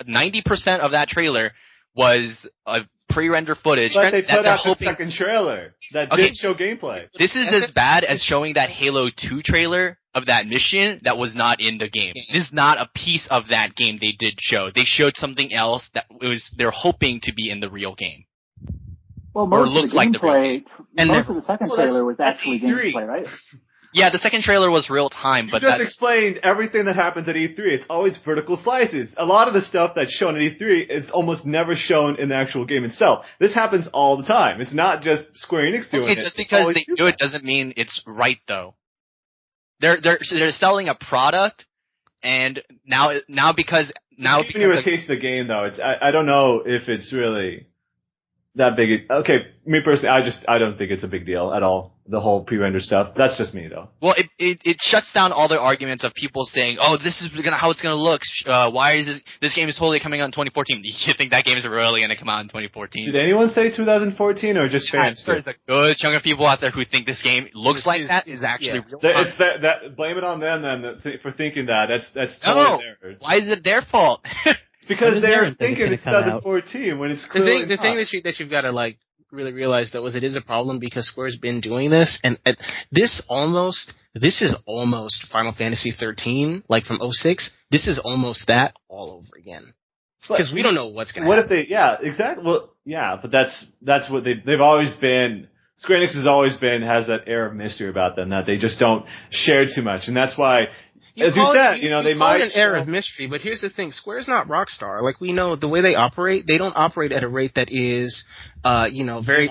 90% of that trailer was a pre-render footage. But they put out the second trailer that did show gameplay. This is as bad as showing that Halo 2 trailer of that mission that was not in the game. This is not a piece of that game they did show. They showed something else that they're hoping to be in the real game. Well, most of the gameplay, most of the second trailer was actually gameplay, right? Yeah, the second trailer was real time, but you just explained everything that happens at E3. It's always vertical slices. A lot of the stuff that's shown at E3 is almost never shown in the actual game itself. This happens all the time. It's not just Square Enix doing it. Just because they do it doesn't mean it's right, though. They're selling a product, and now because giving you a taste of the game, though. I don't know if it's really that big. Okay, me personally, I don't think it's a big deal at all. The whole pre-render stuff. That's just me, though. Well, it shuts down all the arguments of people saying, "Oh, this is how it's gonna look. Why is this game is totally coming out in 2014?" You think that game is really gonna come out in 2014? Did anyone say 2014 or just fans? There's a good chunk of people out there who think this game looks like that is actually real. It's that blame it on them then for thinking that. That's totally theirs. Why is it their fault? Because they're thinking it's 2014 when it's clearly the thing that you've got to really realize though is it is a problem because Square's been doing this and this is almost Final Fantasy 13 like from 06. This is almost that all over again because we don't know what's going to happen. What if they? Yeah, exactly. Well, yeah, but that's what they've always been. Square Enix has that air of mystery about them that they just don't share too much, and that's why. As you said, they might an air of mystery, but here's the thing: Square's not Rockstar. Like we know, the way they operate, they don't operate at a rate that is, very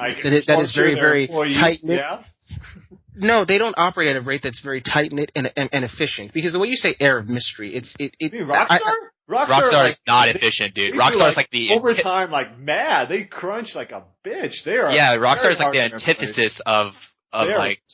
very tight knit. Yeah? No, they don't operate at a rate that's very tight knit and efficient. Because the way you say air of mystery, You mean Rockstar? Rockstar is not efficient, dude. Rockstar's like the overtime, mad. They crunch like a bitch. They are. Yeah, Rockstar's like the antithesis of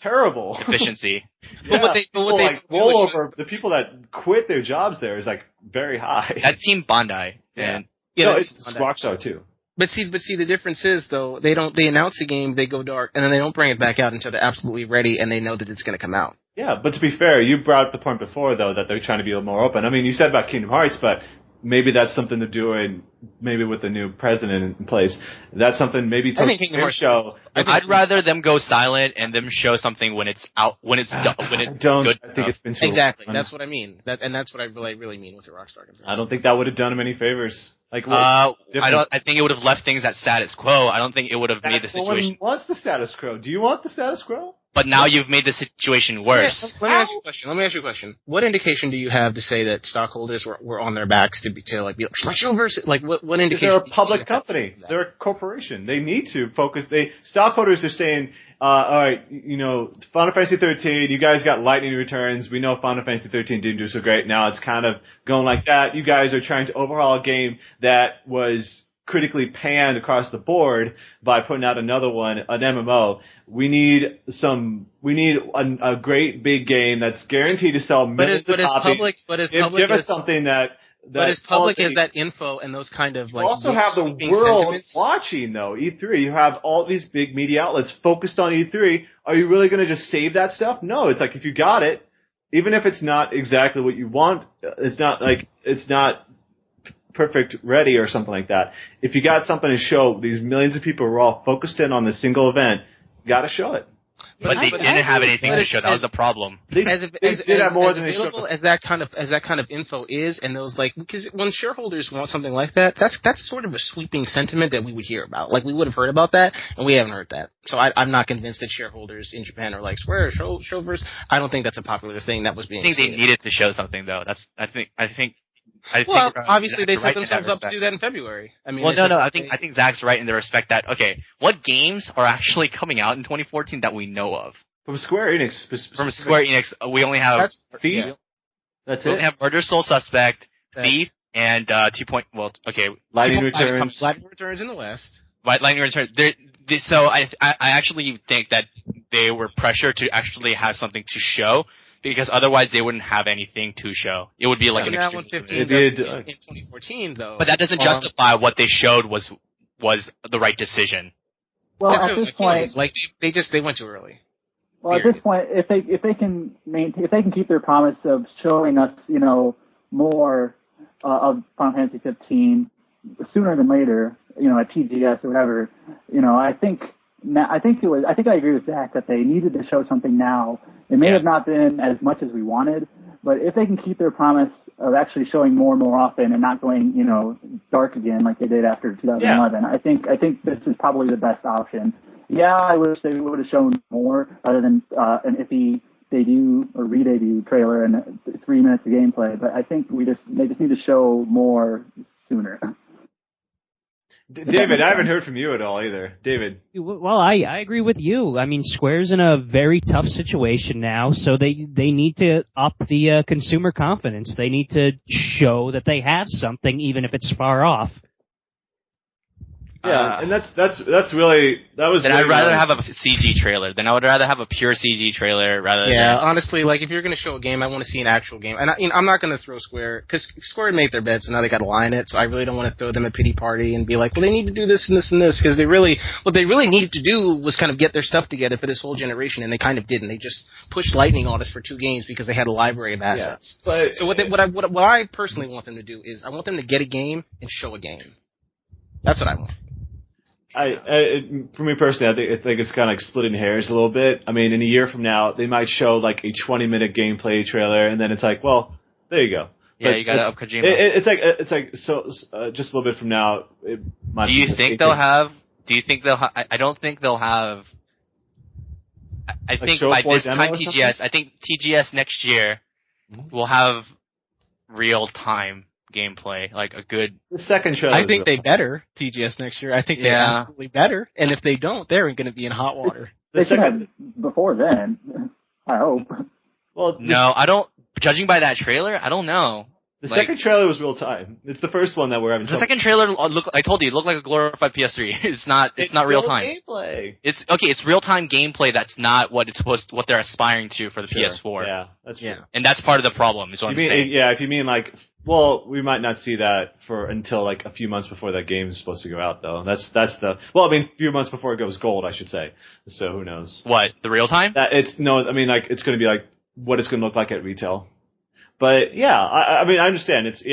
terrible efficiency. Yeah, but what they roll over the people that quit their jobs there is very high. That's Team Bandai. And it's Rockstar too. But see, the difference is though they announce the game, they go dark, and then they don't bring it back out until they're absolutely ready and they know that it's going to come out. Yeah, but to be fair, you brought up the point before though that they're trying to be a little more open. I mean, you said about Kingdom Hearts, but maybe that's something to do maybe with the new president in place. That's something maybe I think Kingdom Hearts show. I'd rather them go silent and them show something when it's out, when it's done, when it's good. I think it's been too exactly. That's what I mean. That's what I really mean with the Rockstar. I don't think that would have done them any favors. I think it would have left things at status quo. I don't think it would have made the situation. No one wants the status quo. Do you want the status quo? But now you've made the situation worse. Let me ask you a question. What indication do you have to say that stockholders were on their backs to be show versus what indication? They're a public company. They're a corporation. They need to focus. Stockholders are saying, all right, Final Fantasy 13. You guys got lightning returns. We know Final Fantasy 13 didn't do so great. Now it's kind of going like that. You guys are trying to overhaul a game that was critically panned across the board by putting out another one, an MMO. We need a great big game that's guaranteed to sell millions of copies. Give us something that as public as that info and those kind of you also have the world watching though E3. You have all these big media outlets focused on E3. Are you really going to just save that stuff? No, it's if you got it, even if it's not exactly what you want, it's not perfect ready or something like that. If you got something to show, these millions of people were all focused in on the single event, got to show it. But they didn't have anything to show. That was the problem. They did have more than they showed. As that kind of info is, and those because when shareholders want something like that, that's sort of a sweeping sentiment that we would hear about. We would have heard about that, and we haven't heard that. So I'm not convinced that shareholders in Japan are Square show versus. I don't think that's a popular thing that was being. I think they needed to show something though. I think obviously they set themselves up to do that in February. I mean, I think Zach's right in the respect that what games are actually coming out in 2014 that we know of from Square Enix? From Square Enix, we only have Thief. Yeah. That's we only have Murder Soul Suspect, Thief, and Lightning Returns. Lightning Returns in the West. Lightning Returns. So I actually think that they were pressured to actually have something to show, because otherwise they wouldn't have anything to show. It would be like an extreme. 15 in 2014, though. But that doesn't justify what they showed was the right decision. Well, at this point, like they went too early. Well, at this point, if they can keep their promise of showing us, more of Final Fantasy 15 sooner than later, at TGS or whatever, I think I agree with Zach that they needed to show something now. It may have not been as much as we wanted, but if they can keep their promise of actually showing more and more often and not going, dark again like they did after 2011, I think this is probably the best option. Yeah, I wish they would have shown more other than an iffy debut or re-debut trailer and 3 minutes of gameplay, but I think they just need to show more sooner. David, I haven't heard from you at all either. David. Well, I agree with you. I mean, Square's in a very tough situation now, so they need to up the consumer confidence. They need to show that they have something, even if it's far off. Yeah, and that was. Then I'd rather have a CG trailer. Then I would rather have a pure CG trailer rather. Yeah, honestly, like if you're going to show a game, I want to see an actual game. And I'm not going to throw Square because Square made their bed, so now they got to lie in it. So I really don't want to throw them a pity party and be like, well, they need to do this and this and this because what they really needed to do was kind of get their stuff together for this whole generation, and they kind of didn't. They just pushed lightning on us for 2 games because they had a library of assets. Yeah, but so what I personally want them to do is I want them to get a game and show a game. That's what I want. For me personally, I think it's kind of like splitting hairs a little bit. I mean, in a year from now, they might show like a 20-minute gameplay trailer, and then it's like, well, there you go. Yeah, you got to up Kojima. It's like so just a little bit from now. It might do you think they'll have? I don't think they'll have. I think by this time TGS, I think TGS next year will have real time gameplay, like a good. The second trailer. I think they better TGS next year. I think they absolutely better, and if they don't, they're going to be in hot water. They should have before then. I hope. Well, no, I don't. Judging by that trailer, I don't know. The second trailer was real time. It's the first one that we're having. The second trailer I told you, it looked like a glorified PS3. It's not real time. Gameplay. It's real time gameplay. That's not what they're aspiring to for the PS4. Yeah, that's true. And that's part of the problem. Is what I'm saying. Yeah, if you mean like, well, we might not see that until like a few months before that game is supposed to go out, though. A few months before it goes gold, I should say. So who knows? What, the real time? It's going to be like what it's going to look like at retail. But yeah, I mean, I understand. It's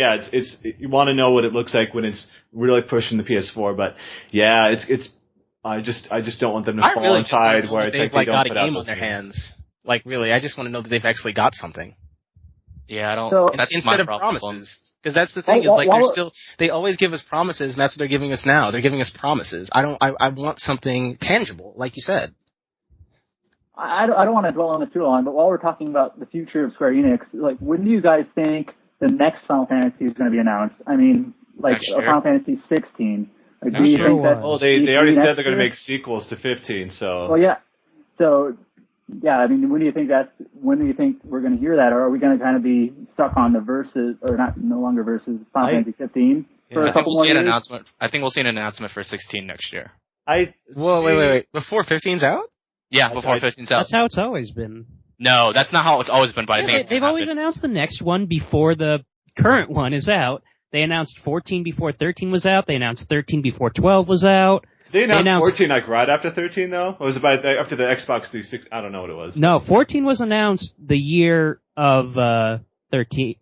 you want to know what it looks like when it's really pushing the PS4. But yeah, I just don't want them to fall inside where it's like they don't got put a game out on their hands. Like really, I just want to know that they've actually got something. Yeah, I don't. So, that's instead of promises, because that's the thing they always give us promises, and that's what they're giving us now. They're giving us promises. I want something tangible, like you said. I don't want to dwell on it too long, but while we're talking about the future of Square Enix, like, when do you guys think the next Final Fantasy is going to be announced? I mean, like Final Fantasy 16. Like, do you think that? Oh, they already said they're going to make sequels to 15. So. Well, yeah. So, yeah. I mean, when do you think we're going to hear that, or are we going to kind of be stuck on the verses, or no longer verses Final Fantasy 15 for a couple more years? I think we'll see an announcement for 16 next year. Wait. Before 15's out? Yeah, before 15's out. That's how it's always been. No, that's not how it's always been, but I think they've always announced the next one before the current one is out. They announced 14 before 13 was out. They announced 13 before 12 was out. They announced 14 like right after 13 though? Or was it after the Xbox 360? I don't know what it was. No, 14 was announced the year of 13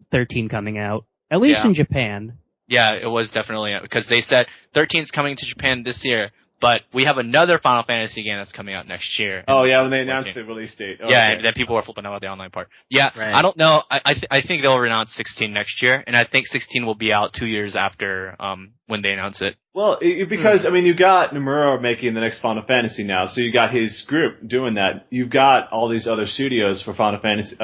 coming out, at least in Japan. Yeah, it was definitely, because they said 13's coming to Japan this year. But we have another Final Fantasy game that's coming out next year. Oh yeah, when they announced the release date. Oh, yeah, and then people were flipping out about the online part. Yeah, right. I don't know. I think they'll announce 16 next year, and I think 16 will be out 2 years after when they announce it. Well, because I mean, you got Nomura making the next Final Fantasy now, so you got his group doing that. You've got all these other studios for Final Fantasy,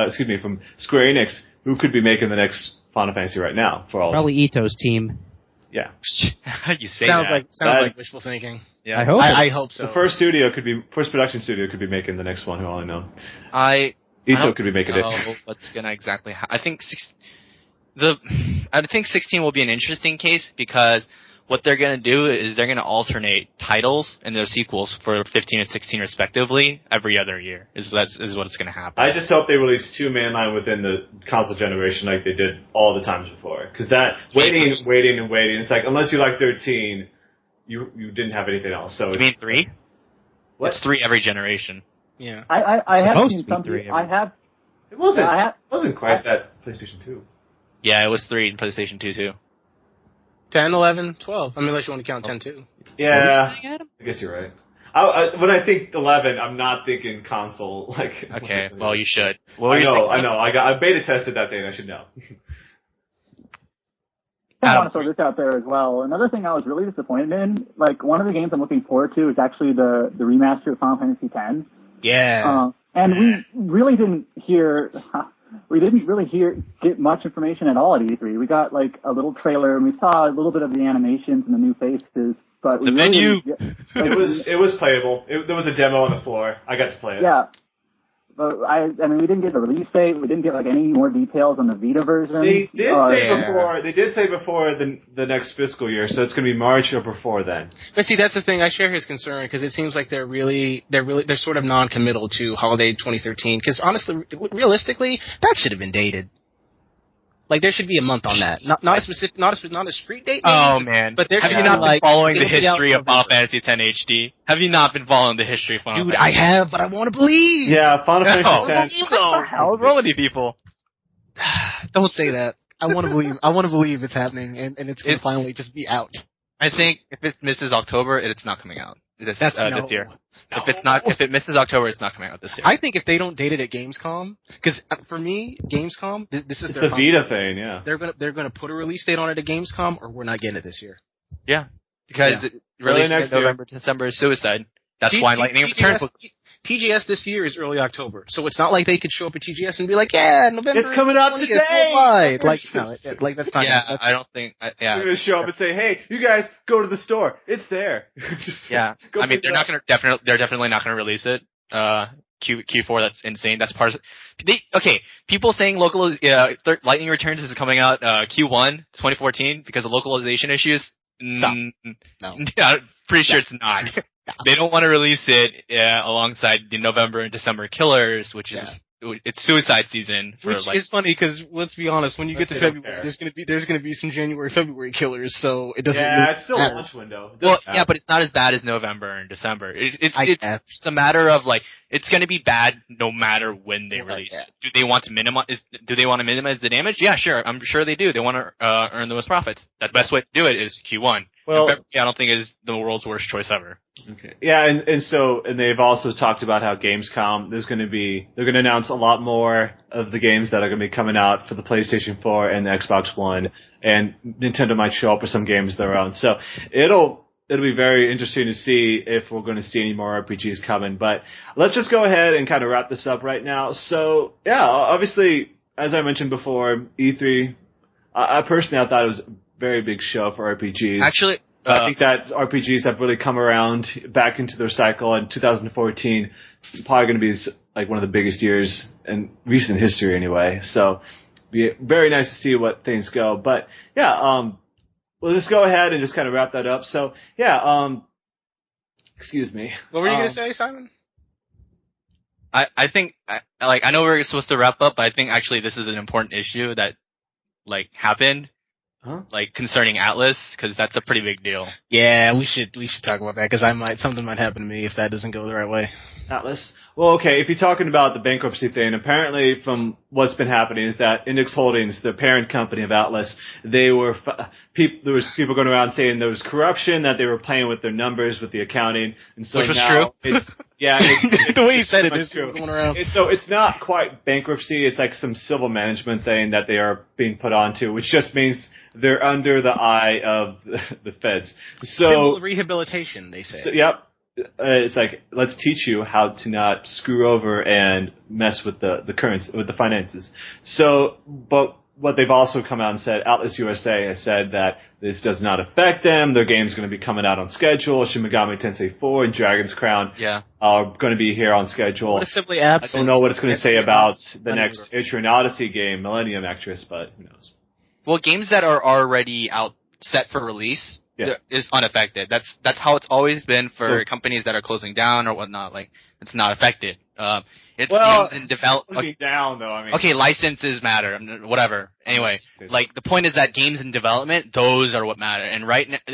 from Square Enix, who could be making the next Final Fantasy right now for all. Probably Ito's team. Yeah. You say sounds that. like wishful thinking. Yeah. I hope so. The first production studio could be making the next one. Who only know? Ito could be making it. What's gonna exactly? I think 16 will be an interesting case because what they're going to do is they're going to alternate titles and their sequels for 15 and 16 respectively every other year. Is what it's going to happen. I just hope they release 2 mainline within the console generation like they did all the times before. Because that waiting, it's like unless you like 13, you didn't have anything else. So you mean 3? What? It's 3 every generation. Yeah. I have seen something. I have. It wasn't quite that PlayStation 2. Yeah, it was 3 in PlayStation 2 too. 10, 11, 12. I mean, unless you want to count 10 too. Yeah, I guess you're right. When I think 11, I'm not thinking console. Okay, well, you should. I know. I beta tested that thing. I should know. I want to throw this out there as well. Another thing I was really disappointed in, one of the games I'm looking forward to is actually the remaster of Final Fantasy X. Yeah. And we really didn't get much information at all at E3. We got a little trailer and we saw a little bit of the animations and the new faces, but the menu. It was playable. There was a demo on the floor. I got to play it. Yeah. But I mean, we didn't get a release date. We didn't get any more details on the Vita version. They did say before the next fiscal year, so it's going to be March or before then. But see, that's the thing. I share his concern because it seems like they're sort of non-committal to holiday 2013. Because honestly, realistically, that should have been dated. There should be a month on that. Not a specific, not a street date. Maybe, oh man! But have you not been following the history of Final Fantasy X HD? Have you not been following the history of Final Fantasy? Dude, I have, but I want to believe. Yeah, Final Fantasy X. What the hell is wrong with you people? Don't say that. I want to believe. I want to believe it's happening, and it's going to finally just be out. I think if it misses October, it's not coming out this year. No. If it misses October, it's not coming out this year. I think if they don't date it at Gamescom, because for me, Gamescom, this is the Vita thing. Yeah, they're gonna put a release date on it at Gamescom, or we're not getting it this year. Yeah, because release in November, December is suicide. That's why Lightning Returns. TGS this year is early October, so it's not like they could show up at TGS and be like, "Yeah, November. It's coming out today." That's not. Yeah, I don't think. Yeah, they're gonna show up and say, "Hey, you guys, go to the store. It's there." Yeah, I mean, they're definitely not gonna release it. Q4, that's insane. That's part of people saying Lightning Returns is coming out Q1 2014 because of localization issues. Stop. No. Yeah, pretty sure it's not. They don't want to release it alongside the November and December killers, which is it's suicide season. Which is funny because let's be honest, when you get to February, there's gonna be some February killers, so it doesn't. Yeah, it's still a launch window. Well, yeah, but it's not as bad as November and December. It's a matter of it's gonna be bad no matter when they release. Yeah. Do they want to minimize the damage? Yeah, sure. I'm sure they do. They want to earn the most profits. The best way to do it is Q1. Well, I don't think is the world's worst choice ever. Okay. Yeah, and they've also talked about how Gamescom they're going to announce a lot more of the games that are going to be coming out for the PlayStation 4 and the Xbox One, and Nintendo might show up with some games of their own. So it'll be very interesting to see if we're going to see any more RPGs coming. But let's just go ahead and kind of wrap this up right now. So yeah, obviously, as I mentioned before, E3. I personally thought it was a very big show for RPGs. Actually, I think that RPGs have really come around back into their cycle, and 2014 is probably going to be one of the biggest years in recent history anyway. So be very nice to see what things go. But yeah, we'll just go ahead and just kind of wrap that up. So yeah, excuse me. What were you going to say, Simon? I think I know we're supposed to wrap up, but I think actually this is an important issue that happened. Huh? Concerning Atlas, because that's a pretty big deal. Yeah, we should talk about that, because something might happen to me if that doesn't go the right way. Atlas? Well, okay, if you're talking about the bankruptcy thing, apparently from what's been happening is that Index Holdings, the parent company of Atlas, there was people going around saying there was corruption, that they were playing with their numbers, with the accounting, and so which was now true. The way you said it is true. Going around. So it's not quite bankruptcy, it's some civil management thing that they are being put onto, which just means they're under the eye of the feds. So civil rehabilitation, they say. So, yep. It's let's teach you how to not screw over and mess with the currency, with the finances. So, but what they've also come out and said, Atlas USA has said that this does not affect them. Their game's going to be coming out on schedule. Shin Megami Tensei 4 and Dragon's Crown are going to be here on schedule. What is simply absent? I don't know what it's going to say about the next Etrian Odyssey game, Millennium Actress, but who knows. Well, games that are already out set for release is unaffected. That's how it's always been for companies that are closing down or whatnot. Like, it's not affected. It's games in development. Down though. I mean, okay, licenses matter. Whatever. Anyway, like the point is that games in development, those are what matter. And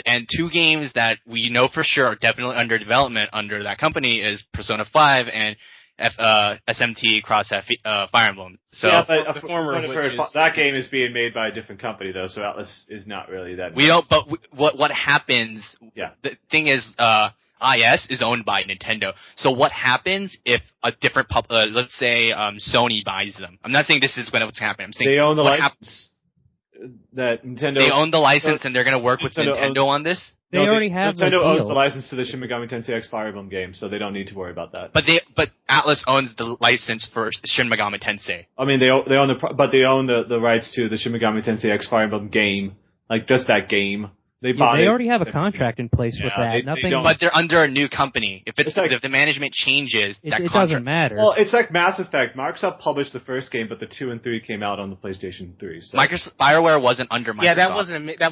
and 2 games that we know for sure are definitely under development under that company is Persona 5 and SMT Cross Fire Emblem. So but that game is being made by a different company though, so Atlas is not really that. We don't. But what happens? Yeah. The thing is, IS is owned by Nintendo. So what happens if a different let's say Sony buys them? I'm not saying this is what's happening. I'm saying they own the license. That Nintendo. They own the license, and they're going to work with Nintendo on this. They already have Nintendo owns the license to the Shin Megami Tensei X Fire Emblem game, so they don't need to worry about that. But Atlas owns the license for Shin Megami Tensei. I mean, they own the rights to the Shin Megami Tensei X Fire Emblem game, like just that game. They already have a contract in place with that. But they're under a new company. If the management changes, it doesn't matter. Well, it's like Mass Effect. Microsoft published the first game, but the 2 and 3 came out on the PlayStation 3. So. BioWare wasn't under Microsoft. Yeah, that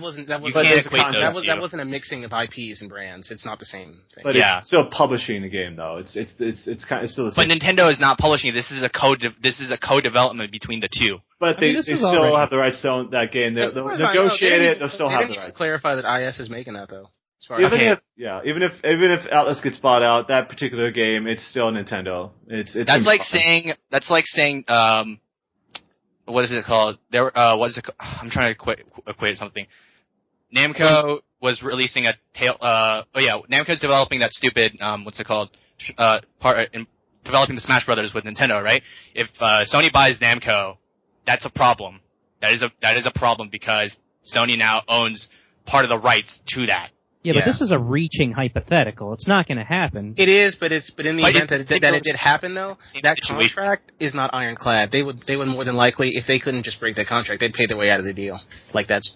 wasn't a mixing of IPs and brands. It's not the same thing. But it's still publishing a game though. It's still the same. But Nintendo is not publishing. This is a co-development between the two. But they still have the rights to own that game. They'll negotiate it. They'll still have the rights. Clarify that IS is making that though. Even if Atlas gets bought out, that particular game, it's still Nintendo. That's like saying what is it called? I'm trying to equate something. Namco was releasing a Namco's developing that stupid developing the Smash Brothers with Nintendo, right? If Sony buys Namco, that's a problem. That is a problem because Sony now owns part of the rights to that. Yeah, but this is a reaching hypothetical. It's not going to happen. It is, but in the event that it did happen, though, that contract is not ironclad. They would more than likely, if they couldn't just break that contract, they'd pay their way out of the deal. Because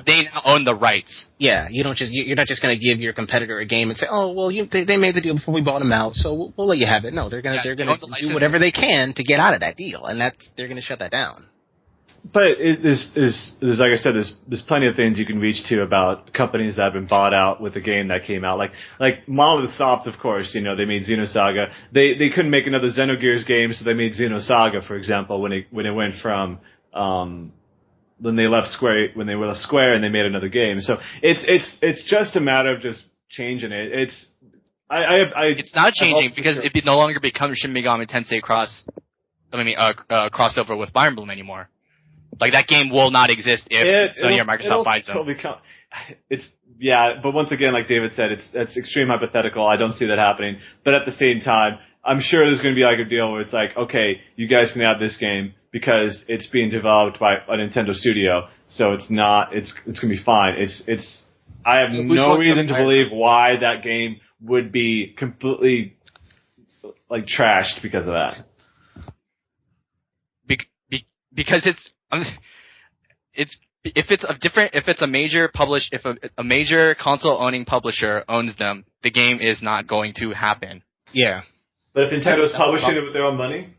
they now own the rights. Yeah, you're not just going to give your competitor a game and say, oh well, they made the deal before we bought them out, so we'll let you have it. No, they're going to do whatever they can to get out of that deal, and they're going to shut that down. But there's like I said, there's plenty of things you can reach to about companies that have been bought out with a game that came out. Like Monolith Soft, of course, they made Xenosaga. They couldn't make another Xenogears game, so they made Xenosaga, for example, when it went from when they left Square and they made another game. So it's just a matter of just changing it. It's not changing because it no longer becomes Shin Megami Tensei crossover with Fire Emblem anymore. Like, that game will not exist if Sony or Microsoft buys them. But once again, like David said, it's extreme hypothetical. I don't see that happening. But at the same time, I'm sure there's going to be like a deal where it's like, okay, you guys can have this game because it's being developed by a Nintendo studio, so it's going to be fine. I have no reason to believe why that game would be completely, like, trashed because of that. Because if a major console owning publisher owns them, the game is not going to happen. Yeah. But if Nintendo's publishing it with their own money?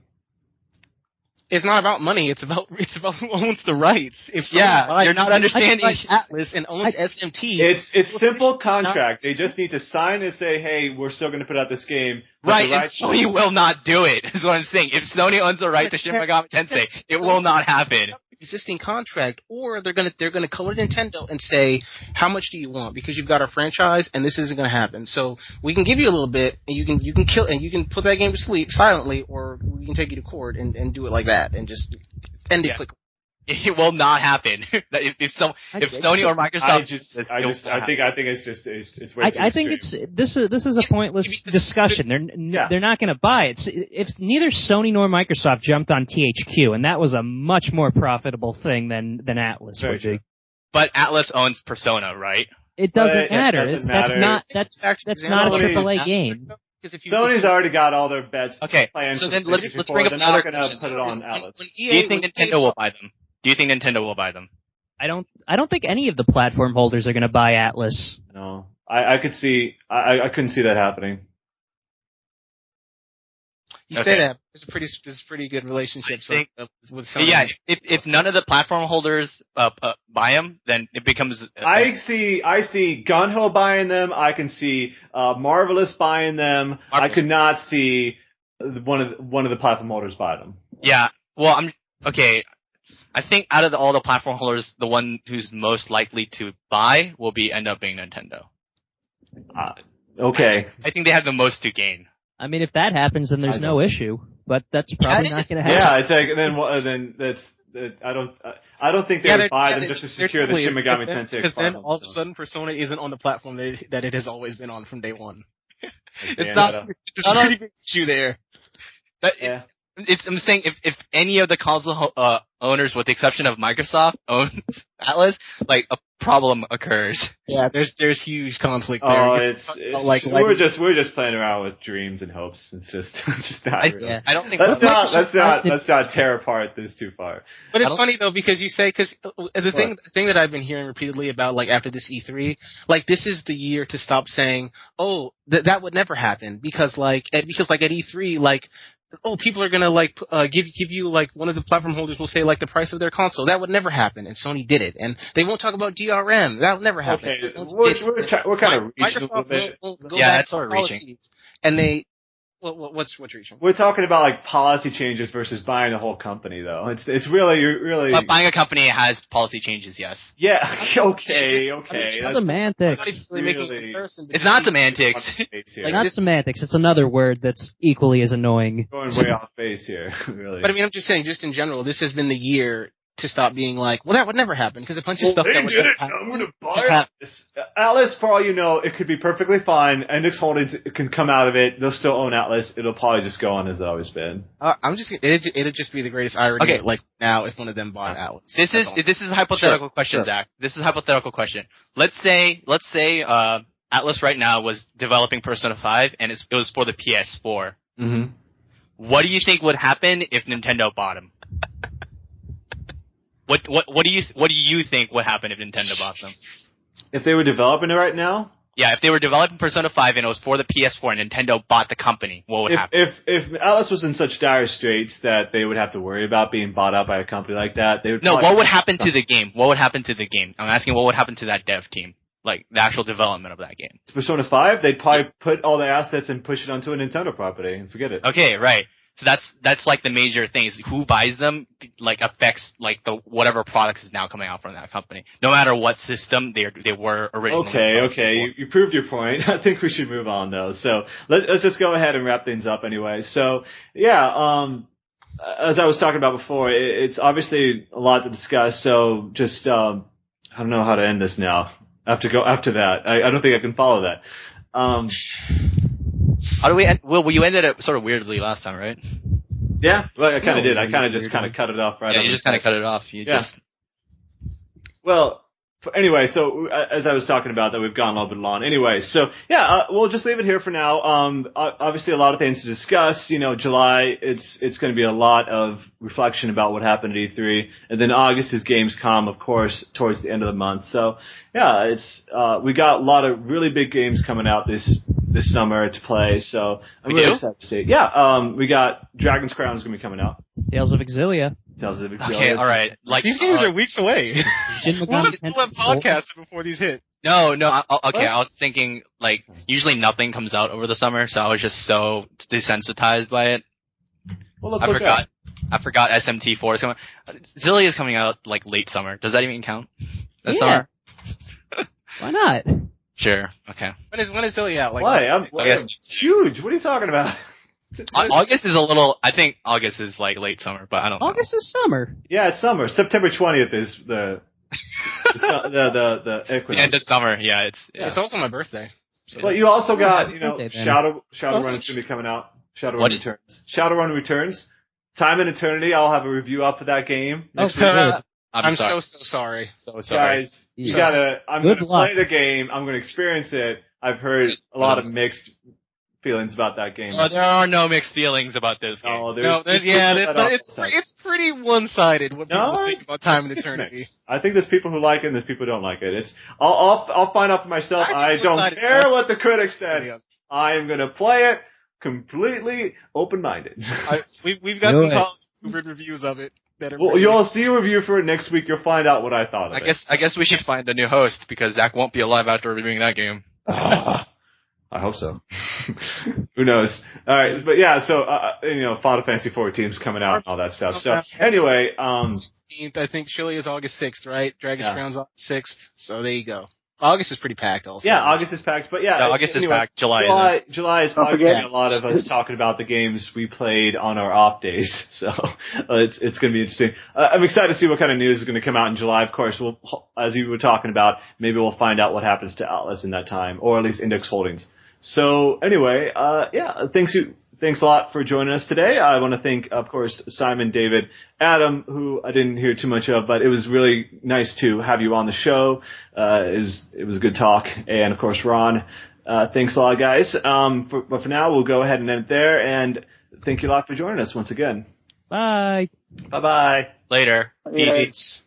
It's not about money. It's about who owns the rights. You're not understanding Atlas and owns SMT. It's simple contract. They just need to sign and say, hey, we're still going to put out this game. Right, and Sony will not do it, is what I'm saying. If Sony owns the right to Shin Megami Tensei, it will not happen. Existing contract, or they're gonna call it Nintendo and say, how much do you want? Because you've got our franchise and this isn't gonna happen. So we can give you a little bit and you can kill and you can put that game to sleep silently, or we can take you to court and do it like that and just end it quickly. It will not happen. If Sony or Microsoft, I think it's way too I think this is a pointless discussion. They're not going to buy it. If neither Sony nor Microsoft jumped on THQ, and that was a much more profitable thing than Atlas would be. But Atlas owns Persona, right? It doesn't matter. That's not a AAA game. Sony's already got all their bets. Okay, so then let's bring up another question. They're not going to put it on Atlas. Do you think Nintendo will buy them? Do you think Nintendo will buy them? I don't think any of the platform holders are going to buy Atlas. No, I couldn't see that happening. You say that. It's a pretty good relationship with Sony. Yeah, if none of the platform holders buy them, then it becomes. I see Gunho buying them. I can see Marvelous buying them. I could not see one of the platform holders buy them. Yeah. Well, okay. I think out of all the platform holders, the one who's most likely to buy will end up being Nintendo. Okay. I think they have the most to gain. I mean, if that happens, then there's no issue. But that's probably not going to happen. Yeah, it's like then that's I don't think they would buy them just to secure the Shin Megami Tensei. Because then all of a sudden, Persona isn't on the platform that it has always been on from day one. It's not a pretty big issue there. I'm saying if any of the console owners, with the exception of Microsoft, owns Atlas, like a problem occurs. Yeah, there's huge conflict there. Oh, we're just playing around with dreams and hopes. It's just not really. I don't think let's not tear apart this too far. But it's funny though because the thing that I've been hearing repeatedly about like after this E3, like this is the year to stop saying, oh, that would never happen because at E3 like. Oh, people are gonna give you like one of the platform holders will say like the price of their console. That would never happen, and Sony did it. And they won't talk about DRM. That would never happen. Okay, we're kind of reaching a little bit. That's sort of reaching. And they, what's reaching? We're talking about like policy changes versus buying a whole company, though. It's really. But buying a company has policy changes, yes. Yeah. Okay. It's semantics. It's not semantics. Not semantics. It's another word that's equally as annoying. Going way off base here, really. But I mean, I'm just saying, just in general, this has been the year to stop being like, well, that would never happen because a bunch of stuff that would never happen. I'm going to buy it. Atlas, for all you know, it could be perfectly fine. Index Holdings can come out of it. They'll still own Atlas. It'll probably just go on as it's always been. It'd just be the greatest irony. Like now, if one of them bought Atlas. This is a hypothetical question, Zach. This is a hypothetical question. Let's say Atlas right now was developing Persona 5 and it was for the PS4. Mm-hmm. What do you think would happen if Nintendo bought them? What do you think would happen if Nintendo bought them? If they were developing it right now? Yeah, if they were developing Persona 5 and it was for the PS4 and Nintendo bought the company, what would happen? If Atlas was in such dire straits that they would have to worry about being bought out by a company like that, they would. No, what would happen to the game? What would happen to the game? I'm asking what would happen to that dev team, like the actual development of that game. Persona 5, they'd probably put all the assets and push it onto a Nintendo property and forget it. Okay, right. So that's like the major thing is who buys them like affects like the whatever products is now coming out from that company. No matter what system they were originally. Okay. You proved your point. I think we should move on though. So let's just go ahead and wrap things up anyway. So yeah, as I was talking about before, it's obviously a lot to discuss. So just I don't know how to end this now. I have to go after that. I don't think I can follow that. How do we end? Well, you ended it sort of weirdly last time, right? Yeah, well, I kind of did. I kind of just cut it off right. Yeah, you just kind of cut it off. Well, anyway, so as I was talking about that, we've gone a little bit long. Anyway, so yeah, we'll just leave it here for now. Obviously, a lot of things to discuss. You know, July, it's going to be a lot of reflection about what happened at E3, and then August is Gamescom, of course, towards the end of the month. So yeah, we got a lot of really big games coming out this summer to play. So I'm really excited to see it. Yeah, we got Dragon's Crown is going to be coming out. Tales of Exilia. Okay, all right. Like these games are weeks away. We'll have podcasts before these hit. No. Okay, I was thinking like usually nothing comes out over the summer, so I was just so desensitized by it. Well, I forgot SMT4 is coming. Exilia is coming out like late summer. Does that even count? Summer? Why not? Sure. Okay. When is Exilia out? Like, why? I'm huge. What are you talking about? August is a little. I think August is like late summer, but I don't know. August is summer. Yeah, it's summer. September 20th is the equinox. End of summer. Yeah, it's also my birthday. So. But you also got Shadowrun is going to be coming out. Shadowrun Returns. Time and Eternity. I'll have a review up for that game next week. I'm so sorry. So sorry. Guys, you gotta. I'm going to play the game. I'm going to experience it. I've heard a lot of mixed feelings about that game. There are no mixed feelings about this game. It's pretty one-sided what people think about Time and Eternity. I think there's people who like it and there's people who don't like it. I'll find out for myself. I don't care what the critics said. I am going to play it completely open-minded. We've got some college reviews of it. Well, you'll see a review for it next week. You'll find out what I thought of it. I guess we should find a new host because Zach won't be alive after reviewing that game. I hope so. Who knows? All right, but yeah, so Final Fantasy 14's coming out and all that stuff. So anyway, I think Chile is August 6th, right? Dragon's Crown's August 6th. So there you go. August is pretty packed also. Yeah, August is packed, but August is packed. July is probably going to be a lot of us talking about the games we played on our off days. So it's going to be interesting. I'm excited to see what kind of news is going to come out in July. Of course, as you were talking about, maybe we'll find out what happens to Atlas in that time, or at least Index Holdings. So anyway, thanks a lot for joining us today. I want to thank, of course, Simon, David, Adam, who I didn't hear too much of, but it was really nice to have you on the show. It was a good talk. And, of course, Ron, thanks a lot, guys. But for now, we'll go ahead and end it there. And thank you a lot for joining us once again. Bye. Bye-bye. Later. Peace.